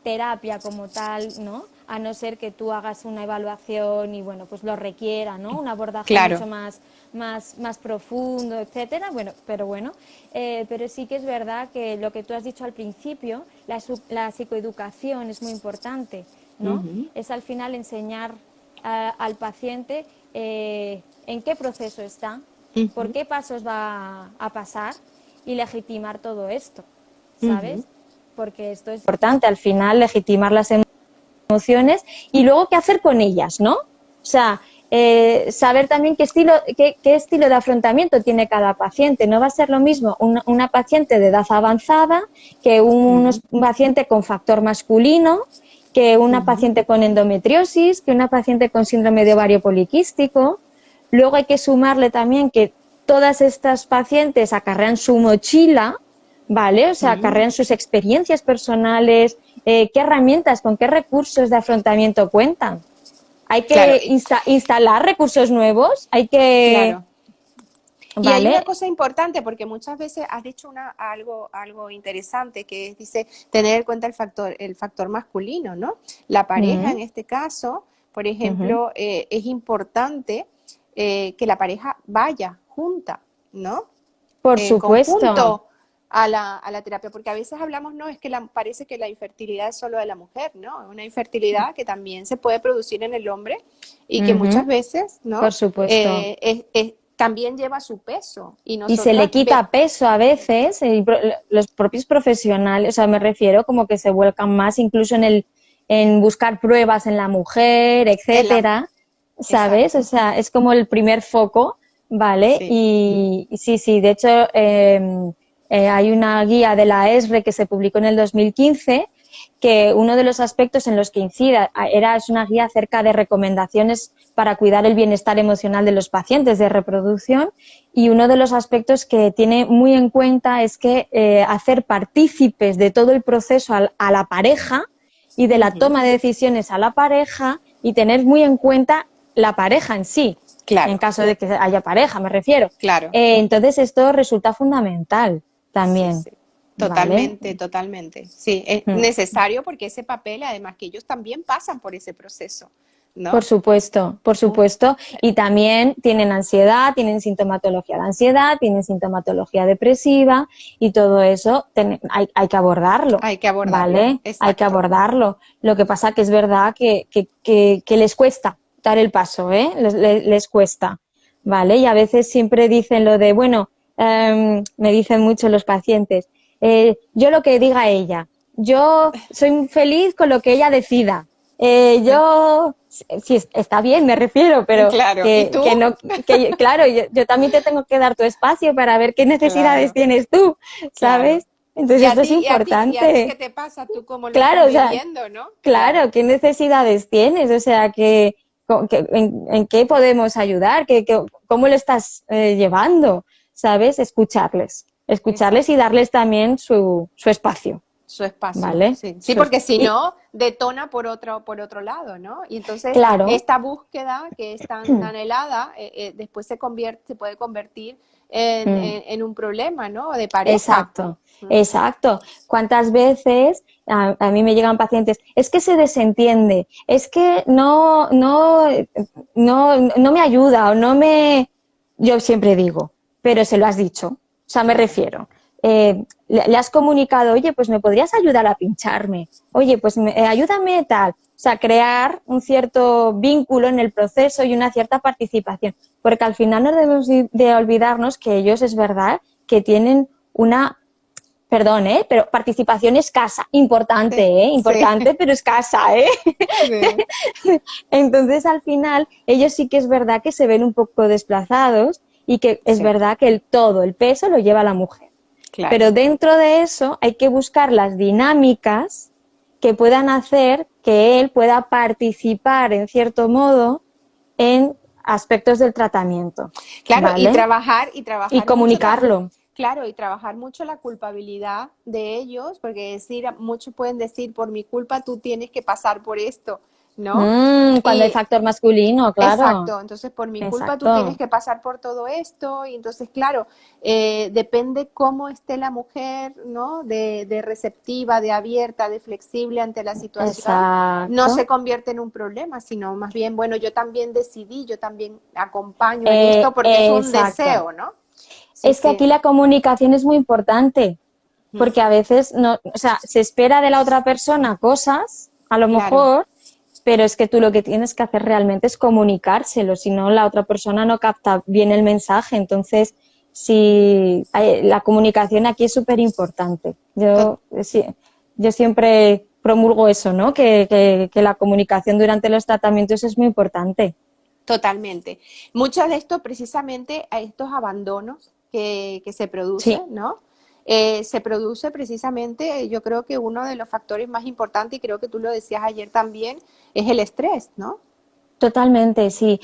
terapia como tal, ¿no? A no ser que tú hagas una evaluación y, bueno, pues lo requiera, ¿no? Un abordaje Claro, mucho más profundo, etcétera. Bueno, pero sí que es verdad que lo que tú has dicho al principio, la psicoeducación es muy importante, ¿no? ujú, Es al final enseñar al paciente en qué proceso está, por ujú, qué pasos va a pasar y legitimar todo esto, ujú. ¿sabes? Porque esto es importante, al final, legitimar las emociones y luego qué hacer con ellas, ¿no? O sea, saber también qué estilo de afrontamiento tiene cada paciente. No va a ser lo mismo una paciente de edad avanzada que un paciente con factor masculino, que una Ujú. paciente con endometriosis, que una paciente con síndrome de ovario poliquístico. Luego hay que sumarle también que todas estas pacientes acarrean su mochila, ¿vale? O sea, Mm. acarrean sus experiencias personales, qué herramientas, con qué recursos de afrontamiento cuentan. Hay Claro, que instalar recursos nuevos, hay que... claro. Y hay una ¿vale? cosa importante, porque muchas veces has dicho algo interesante, que es, dice, tener en cuenta el factor masculino, ¿no? La pareja Mm, en este caso, por ujú. ejemplo, es importante que la pareja vaya junta, ¿no? Por En supuesto. conjunto a la terapia, porque a veces hablamos, no, es que parece que la infertilidad es solo de la mujer, ¿no? Una infertilidad que también se puede producir en el hombre y que muchas Ujú, veces, por ¿no? supuesto. También lleva su peso y Y se le nosotras quita peso a veces, los propios profesionales, o sea, me refiero como que se vuelcan más incluso en buscar pruebas en la mujer, en la... etcétera, ¿sabes? O Exacto, sea, es como el primer foco, ¿vale? sí. Y sí, sí, de hecho, hay una guía de la ESRE que se publicó en el 2015 que uno de los aspectos en los que incida es una guía acerca de recomendaciones para cuidar el bienestar emocional de los pacientes de reproducción y uno de los aspectos que tiene muy en cuenta es que hacer partícipes de todo el proceso a la pareja y de la Ujú. toma de decisiones a la pareja y tener muy en cuenta la pareja en sí, en Claro, caso de que haya pareja, me refiero. claro. Entonces, esto resulta fundamental Sí, también, sí. ¿vale? Totalmente, totalmente. Sí, es Mm. necesario porque ese papel, además que ellos también pasan por ese proceso, ¿no? Por Un- supuesto. Y también tienen ansiedad, tienen sintomatología de ansiedad, tienen sintomatología depresiva y todo eso hay que abordarlo, Hay que abordarlo, ¿vale? Hay que exacto. abordarlo. Lo que pasa que es verdad que les cuesta dar el paso, ¿eh? Les cuesta, ¿vale? Y a veces siempre dicen lo de, bueno, me dicen mucho los pacientes, yo lo que diga ella, yo soy feliz con lo que ella decida. Sí. Yo, sí, está bien, me refiero, pero Claro. ¿Y tú? que no, que claro, yo también te tengo que dar tu espacio para ver qué necesidades Claro, tienes tú, claro. ¿sabes? Entonces esto es Y a ti qué importante. te pasa? ¿Tú cómo lo estás Claro, o sea, viviendo, no? Claro, claro, ¿qué necesidades tienes? O sea, en qué podemos ayudar? ¿Cómo lo estás llevando? ¿Sabes? Escucharles y exacto. darles también su espacio, Su espacio, ¿vale? sí. Sí, porque si no, detona por otro lado, ¿no? Y entonces Claro. esta búsqueda que es tan anhelada, después se puede convertir en un problema, ¿no? De pareja. Exacto, Mm. exacto. ¿Cuántas veces a mí me llegan pacientes? Es que se desentiende, es que no me ayuda o no me... Yo siempre digo, pero se lo has dicho. O sea, me Claro, refiero. Le has comunicado, oye, pues me podrías ayudar a pincharme. Oye, pues ayúdame tal. O sea, crear un cierto vínculo en el proceso y una cierta participación. Porque al final no debemos de olvidarnos que ellos es verdad que tienen una, perdón, pero participación escasa, importante, sí, sí, importante, pero escasa, ¿eh? sí, Entonces, al final, ellos sí que es verdad que se ven un poco desplazados y que es sí, verdad que todo el peso lo lleva la mujer. Pero claro. dentro de eso hay que buscar las dinámicas que puedan hacer que él pueda participar en cierto modo en aspectos del tratamiento, Claro, ¿vale? y Y trabajar mucho comunicarlo. claro, y trabajar mucho la culpabilidad de ellos, porque muchos pueden decir, por mi culpa tú tienes que pasar por esto, ¿no? Cuando hay Y factor masculino, claro. exacto, entonces por mi culpa tú tienes Exacto. que pasar por todo esto, y entonces, claro, depende cómo esté la mujer, ¿no? De receptiva, de abierta, de flexible ante la situación, no se Exacto. convierte en un problema, sino más bien, bueno, yo también decidí, yo también acompaño en esto porque es un Exacto. deseo, ¿no? Sí, Es que sí. aquí la comunicación es muy importante, Mm, porque a veces no, o sea, se espera de la otra persona cosas, a lo claro, mejor, pero es que tú lo que tienes que hacer realmente es comunicárselo, si no la otra persona no capta bien el mensaje. Entonces, la comunicación aquí es súper importante. to- Yo siempre promulgo eso, ¿no? Que la comunicación durante los tratamientos es muy importante. totalmente. Muchos de estos, precisamente, a estos abandonos que se Sí. producen, ¿no? Se produce precisamente, yo creo que uno de los factores más importantes, y creo que tú lo decías ayer también, es el estrés, ¿no? Totalmente, sí.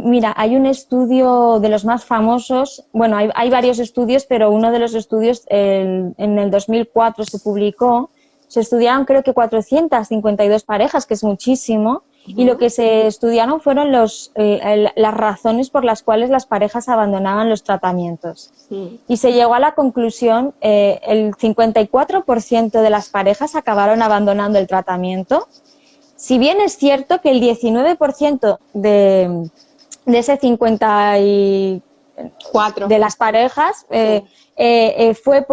Mira, hay un estudio de los más famosos, bueno, hay varios estudios, pero uno de los estudios en el 2004 se publicó, se estudiaron creo que 452 parejas, que es muchísimo, Y lo que se estudiaron fueron las razones por las cuales las parejas abandonaban los tratamientos. Y se llegó a la conclusión, el 54% de las parejas acabaron abandonando el tratamiento. Si bien es cierto que el 19% de ese 50 y Cuatro. de las parejas fue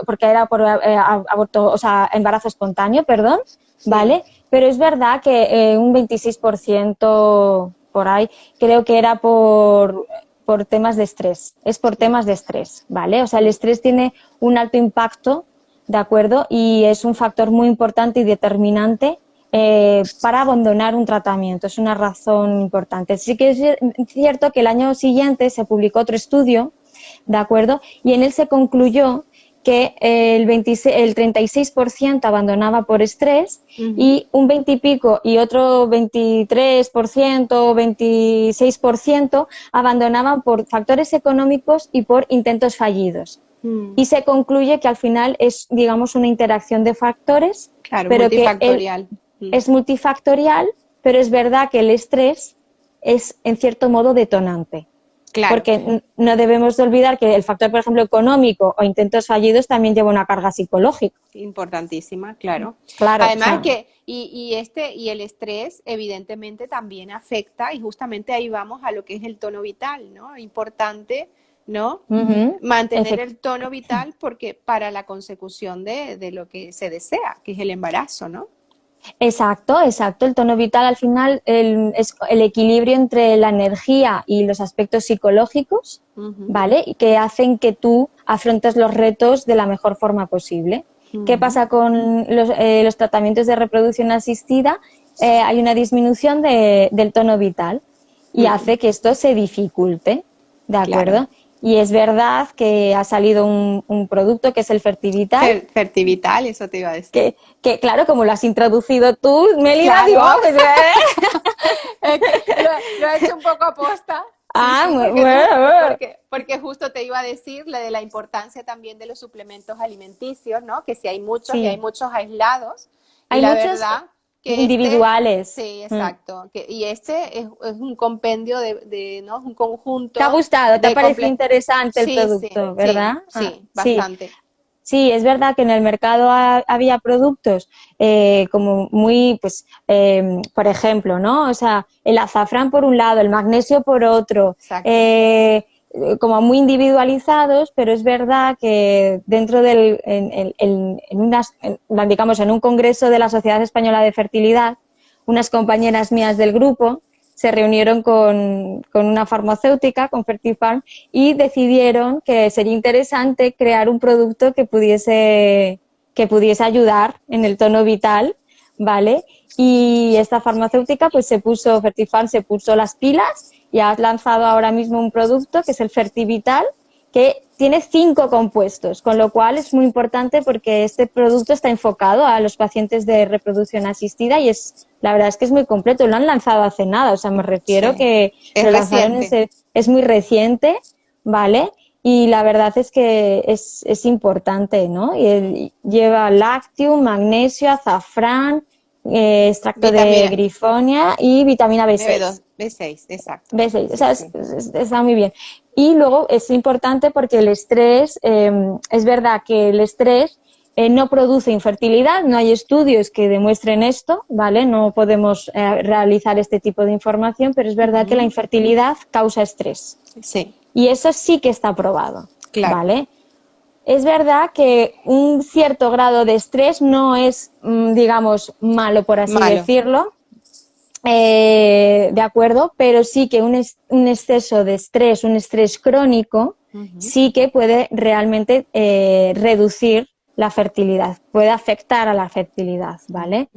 porque era por aborto, o sea, embarazo espontáneo, perdón, ¿vale? Pero es verdad que un 26% por ahí creo que era por temas de estrés, es por temas de estrés, ¿vale? O sea, el estrés tiene un alto impacto, ¿de acuerdo? Y es un factor muy importante y determinante para abandonar un tratamiento. Es una razón importante. Sí que es cierto que el año siguiente se publicó otro estudio, ¿de acuerdo? Y en él se concluyó que el 36% abandonaba por estrés y un 20 y pico y otro 23%, 26% abandonaban por factores económicos y por intentos fallidos. Y se concluye que al final es, digamos, una interacción de factores, Claro, pero multifactorial. es multifactorial, pero es verdad que el estrés es, en cierto modo, detonante. Claro. Porque no debemos de olvidar que el factor, por ejemplo, económico o intentos fallidos también lleva una carga psicológica. Importantísima, claro. Claro, Además o sea, que, y el estrés evidentemente también afecta, y justamente ahí vamos a lo que es el tono vital, ¿no? Importante, ¿no? Mantener el tono vital porque para la consecución de lo que se desea, que es el embarazo, ¿no? Exacto. El tono vital al final es el equilibrio entre la energía y los aspectos psicológicos, ¿vale? Y que hacen que tú afrontes los retos de la mejor forma posible. ¿Qué pasa con los tratamientos de reproducción asistida? Hay una disminución del tono vital y hace que esto se dificulte, ¿de acuerdo? Claro. Y es verdad que ha salido un producto que es el Fertivital. Fertivital, eso te iba a decir. Que claro, como lo has introducido tú, Melina, Claro. digo, pues, lo he hecho un poco aposta. Ah, Sí, muy bueno. porque justo te iba a decir de la importancia también de los suplementos alimenticios, ¿no? Que si hay muchos y hay Sí, muchos aislados. Y hay la muchos verdad que individuales. sí, exacto. Y este es un compendio ¿no? Un conjunto ¿Te ha gustado? ¿Te ha de parecido interesante el Sí, sí, producto, sí, verdad? sí, Sí. bastante. Sí, es verdad que en el mercado había productos como muy, pues, por ejemplo, ¿no? O sea, el azafrán por un lado, el magnesio por otro, Exacto. como muy individualizados, pero es verdad que dentro digamos, en un congreso de la Sociedad Española de Fertilidad, unas compañeras mías del grupo se reunieron con una farmacéutica, con Fertifarm, y decidieron que sería interesante crear un producto que pudiese ayudar en el tono vital, ¿vale? Y esta farmacéutica, pues Fertifarm se puso las pilas y ha lanzado ahora mismo un producto que es el Fertivital, que tiene 5 compuestos, con lo cual es muy importante porque este producto está enfocado a los pacientes de reproducción asistida y la verdad es que es muy completo. Lo han lanzado hace nada, o sea, me refiero que Es lo lanzaron es muy reciente, ¿vale? Y la verdad es que es importante, ¿no? Y lleva lácteo, magnesio, azafrán, extracto de grifonia y vitamina B6. B6, exacto. B6, o Sí, sea, sí. está muy bien. Y luego es importante porque el estrés, es verdad que el estrés no produce infertilidad, no hay estudios que demuestren esto, ¿vale? No podemos realizar este tipo de información, pero es verdad que la infertilidad causa estrés. Sí. Y eso sí que está probado, Claro. ¿vale? Es verdad que un cierto grado de estrés no es, digamos, malo, por así decirlo, de acuerdo, pero sí que un exceso de estrés, un estrés crónico, sí que puede realmente reducir la fertilidad, puede afectar a la fertilidad, ¿vale?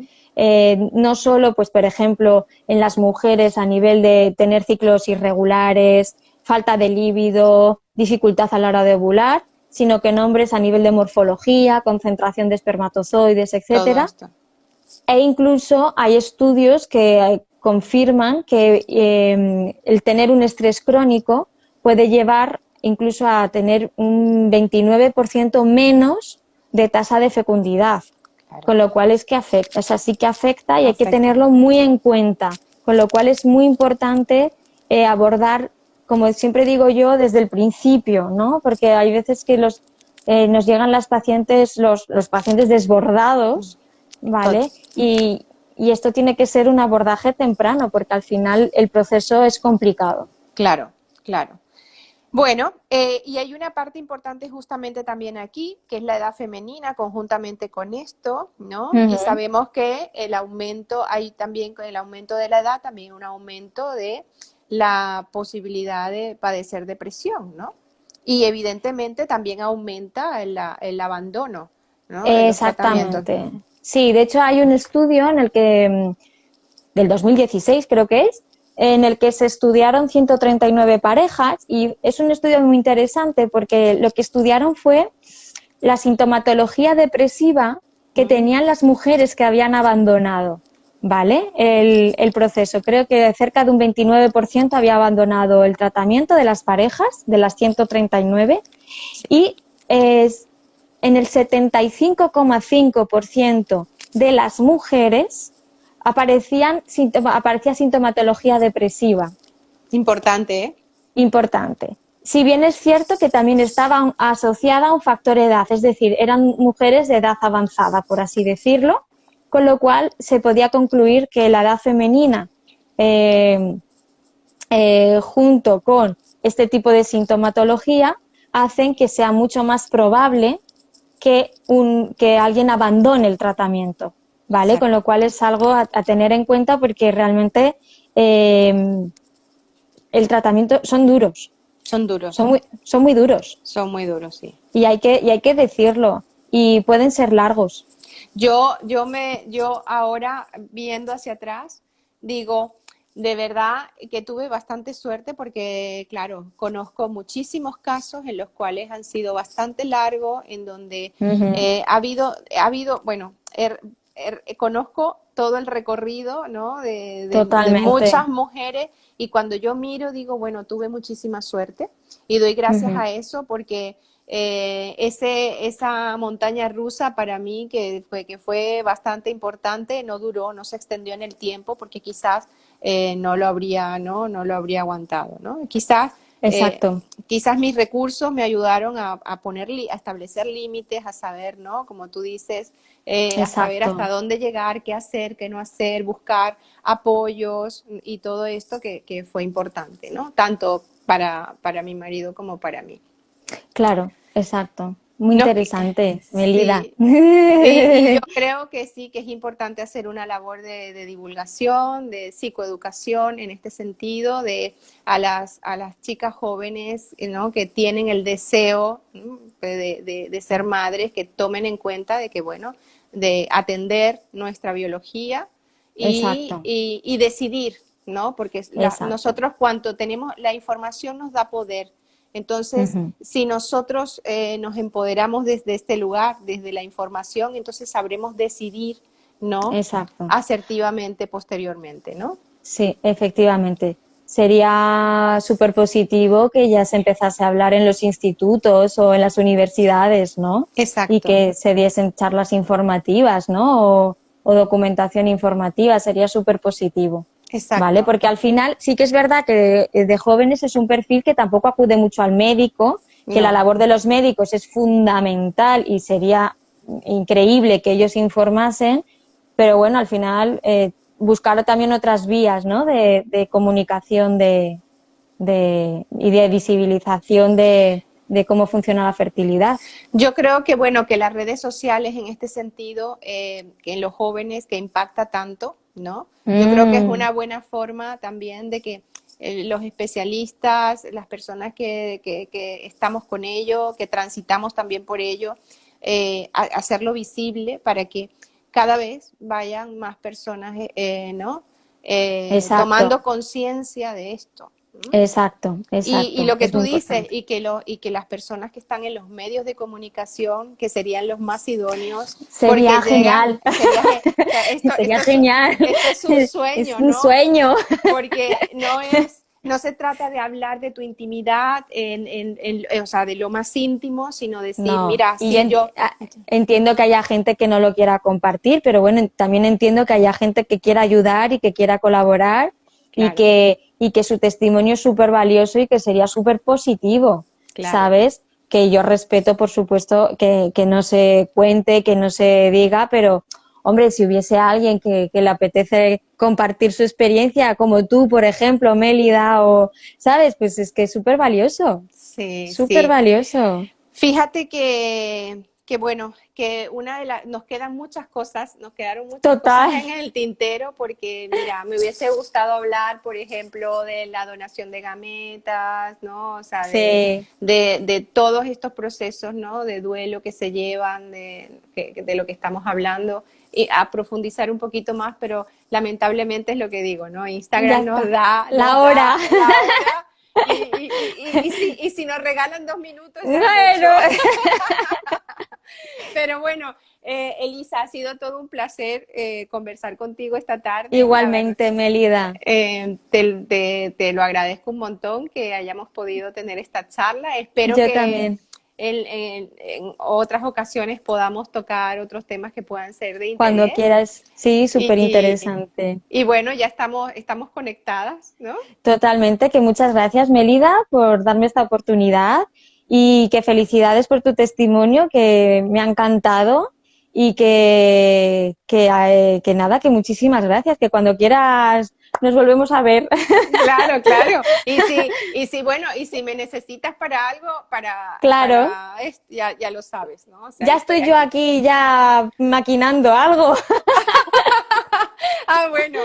No solo, pues, por ejemplo, en las mujeres a nivel de tener ciclos irregulares, falta de líbido, dificultad a la hora de ovular, sino que en hombres a nivel de morfología, concentración de espermatozoides, etcétera. E incluso hay estudios que confirman que el tener un estrés crónico puede llevar incluso a tener un 29% menos de tasa de fecundidad. claro. Con lo cual es que afecta, o sea, sí que afecta y hay que Afecta. tenerlo muy en cuenta. Con lo cual es muy importante abordar, como siempre digo yo, desde el principio, ¿no? Porque hay veces que nos llegan los pacientes desbordados, Tot- ¿vale? Y esto tiene que ser un abordaje temprano, porque al final el proceso es complicado. Claro, claro. Bueno, y hay una parte importante justamente también aquí, que es la edad femenina, conjuntamente con esto, ¿no? Y Ujú. sabemos que el aumento, hay también con el aumento de la edad, también un aumento de la posibilidad de padecer depresión, ¿no? Y evidentemente también aumenta el abandono, ¿no? De los tratamientos. Exactamente. Sí, de hecho hay un estudio en el que del 2016 creo que es, en el que se estudiaron 139 parejas y es un estudio muy interesante porque lo que estudiaron fue la sintomatología depresiva que Mm, tenían las mujeres que habían abandonado, ¿vale? El proceso. Creo que cerca de un 29% había abandonado el tratamiento de las parejas, de las 139, sí, y en el 75,5% de las mujeres aparecía sintomatología depresiva. importante, ¿eh? Importante. Si bien es cierto que también estaba asociada a un factor edad, es decir, eran mujeres de edad avanzada, por así decirlo, con lo cual se podía concluir que la edad femenina, eh, junto con este tipo de sintomatología, hacen que sea mucho más probable que alguien abandone el tratamiento, ¿vale? Con Exacto. lo cual es algo a tener en cuenta porque realmente el tratamiento son duros, Son duros, son muy duros son muy duros, sí. y hay que decirlo y pueden ser largos. Yo ahora viendo hacia atrás, digo, de verdad que tuve bastante suerte porque, claro, conozco muchísimos casos en los cuales han sido bastante largos, en donde Ujú. bueno, conozco todo el recorrido, ¿no? De Totalmente. muchas mujeres y cuando yo miro digo, bueno, tuve muchísima suerte y doy gracias Ujú. a eso porque esa montaña rusa para mí que fue bastante importante, no duró, no se extendió en el tiempo porque quizás no lo habría aguantado, ¿no? Eh, Exacto, quizás mis recursos me ayudaron a establecer límites, a saber, ¿no? Como tú dices, a saber hasta exacto. dónde llegar, qué hacer, qué no hacer, buscar apoyos y todo esto que fue importante, ¿no? Tanto para mi marido como para mí. Claro, exacto. Muy No, interesante, Melida. sí, y yo creo que sí, que es importante hacer una labor de divulgación, de psicoeducación en este sentido, a las chicas jóvenes, ¿no? Que tienen el deseo, ¿no? de ser madres, que tomen en cuenta de que, bueno, de atender nuestra biología Exacto, y decidir, ¿no? Porque exacto. nosotros cuanto tenemos, la información nos da poder. Entonces, Ujú. si nosotros nos empoderamos desde este lugar, desde la información, entonces sabremos decidir, ¿no? Exacto. Asertivamente posteriormente, ¿no? Sí, efectivamente. Sería súper positivo que ya se empezase a hablar en los institutos o en las universidades, ¿no? Y Exacto, que se diesen charlas informativas, ¿no? O documentación informativa, sería súper positivo, ¿vale? exacto. Porque al final sí que es verdad que de jóvenes es un perfil que tampoco acude mucho al médico, que la No, labor de los médicos es fundamental y sería increíble que ellos informasen, pero bueno, al final buscar también otras vías, ¿no? De comunicación y de visibilización de cómo funciona la fertilidad. yo creo que bueno, que las redes sociales en este sentido, que en los jóvenes que impacta tanto, ¿no? Yo creo que es Mm, una buena forma también de que los especialistas, las personas que estamos con ello, que transitamos también por ello, hacerlo visible para que cada vez vayan más personas, ¿no? exacto, Tomando conciencia de esto. ¿No? exacto, Y exacto. lo que Es tú muy dices, importante. y que las personas que están en los medios de comunicación, que serían los más idóneos, porque Sería llegan, genial. o sea, Sería genial. esto es un Es sueño, un ¿no? sueño. Porque no es no se trata de hablar de tu intimidad, o sea, de lo más íntimo, sino decir, No, mira, y yo sí, yo, entiendo que haya gente que no lo quiera compartir, pero bueno, también entiendo que haya gente que quiera ayudar y que quiera colaborar claro, y que su testimonio es súper valioso y que sería súper positivo, claro. ¿sabes? Que yo respeto, por supuesto, que no se cuente, que no se diga, pero hombre, si hubiese alguien que le apetece compartir su experiencia, como tú, por ejemplo, Mélida, o, ¿sabes? Pues es que es súper valioso. Sí, Súper sí. valioso. Fíjate que bueno, que nos quedan muchas cosas, nos quedaron muchas cosas Total. en el tintero porque, mira, me hubiese gustado hablar, por ejemplo, de la donación de gametas, ¿no? O sea, Sí, de todos estos procesos, ¿no? De duelo que se llevan, de lo que estamos hablando, y a profundizar un poquito más, pero lamentablemente es lo que digo, ¿no? ya Instagram está. nos La hora. da la hora y si nos regalan 2 minutos ya es mucho. Bueno, Pero bueno, Elisa, ha sido todo un placer conversar contigo esta tarde. La verdad, igualmente, Melida. te lo agradezco un montón que hayamos podido tener esta charla. Espero Yo que también. en otras ocasiones podamos tocar otros temas que puedan ser de Cuando interés. quieras. Sí, súper Y, interesante. y bueno, ya estamos conectadas, ¿no? Totalmente, que muchas gracias, Melida, por darme esta oportunidad y que felicidades por tu testimonio, que me ha encantado y que nada, que muchísimas gracias, que cuando quieras nos volvemos a ver. Claro, claro. Bueno, y si me necesitas para algo, Claro, ya lo sabes, ¿no? O sea, ya estoy estoy yo aquí. aquí ya maquinando algo. Bueno,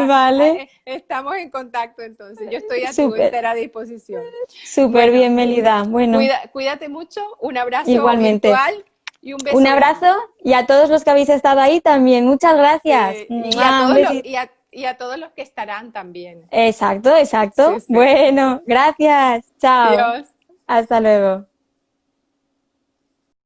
Vale, estamos en contacto entonces. Yo estoy a tu súper, entera disposición. súper Bueno, bien, Melida. Bueno, cuídate mucho, un abrazo igualmente. virtual y un Un beso abrazo grande. y a todos los que habéis estado ahí también. Muchas gracias. Y a Un todos besito. y a todos los que estarán también. Exacto, Sí, exacto. sí. Bueno, gracias. Chao. Dios. Hasta luego.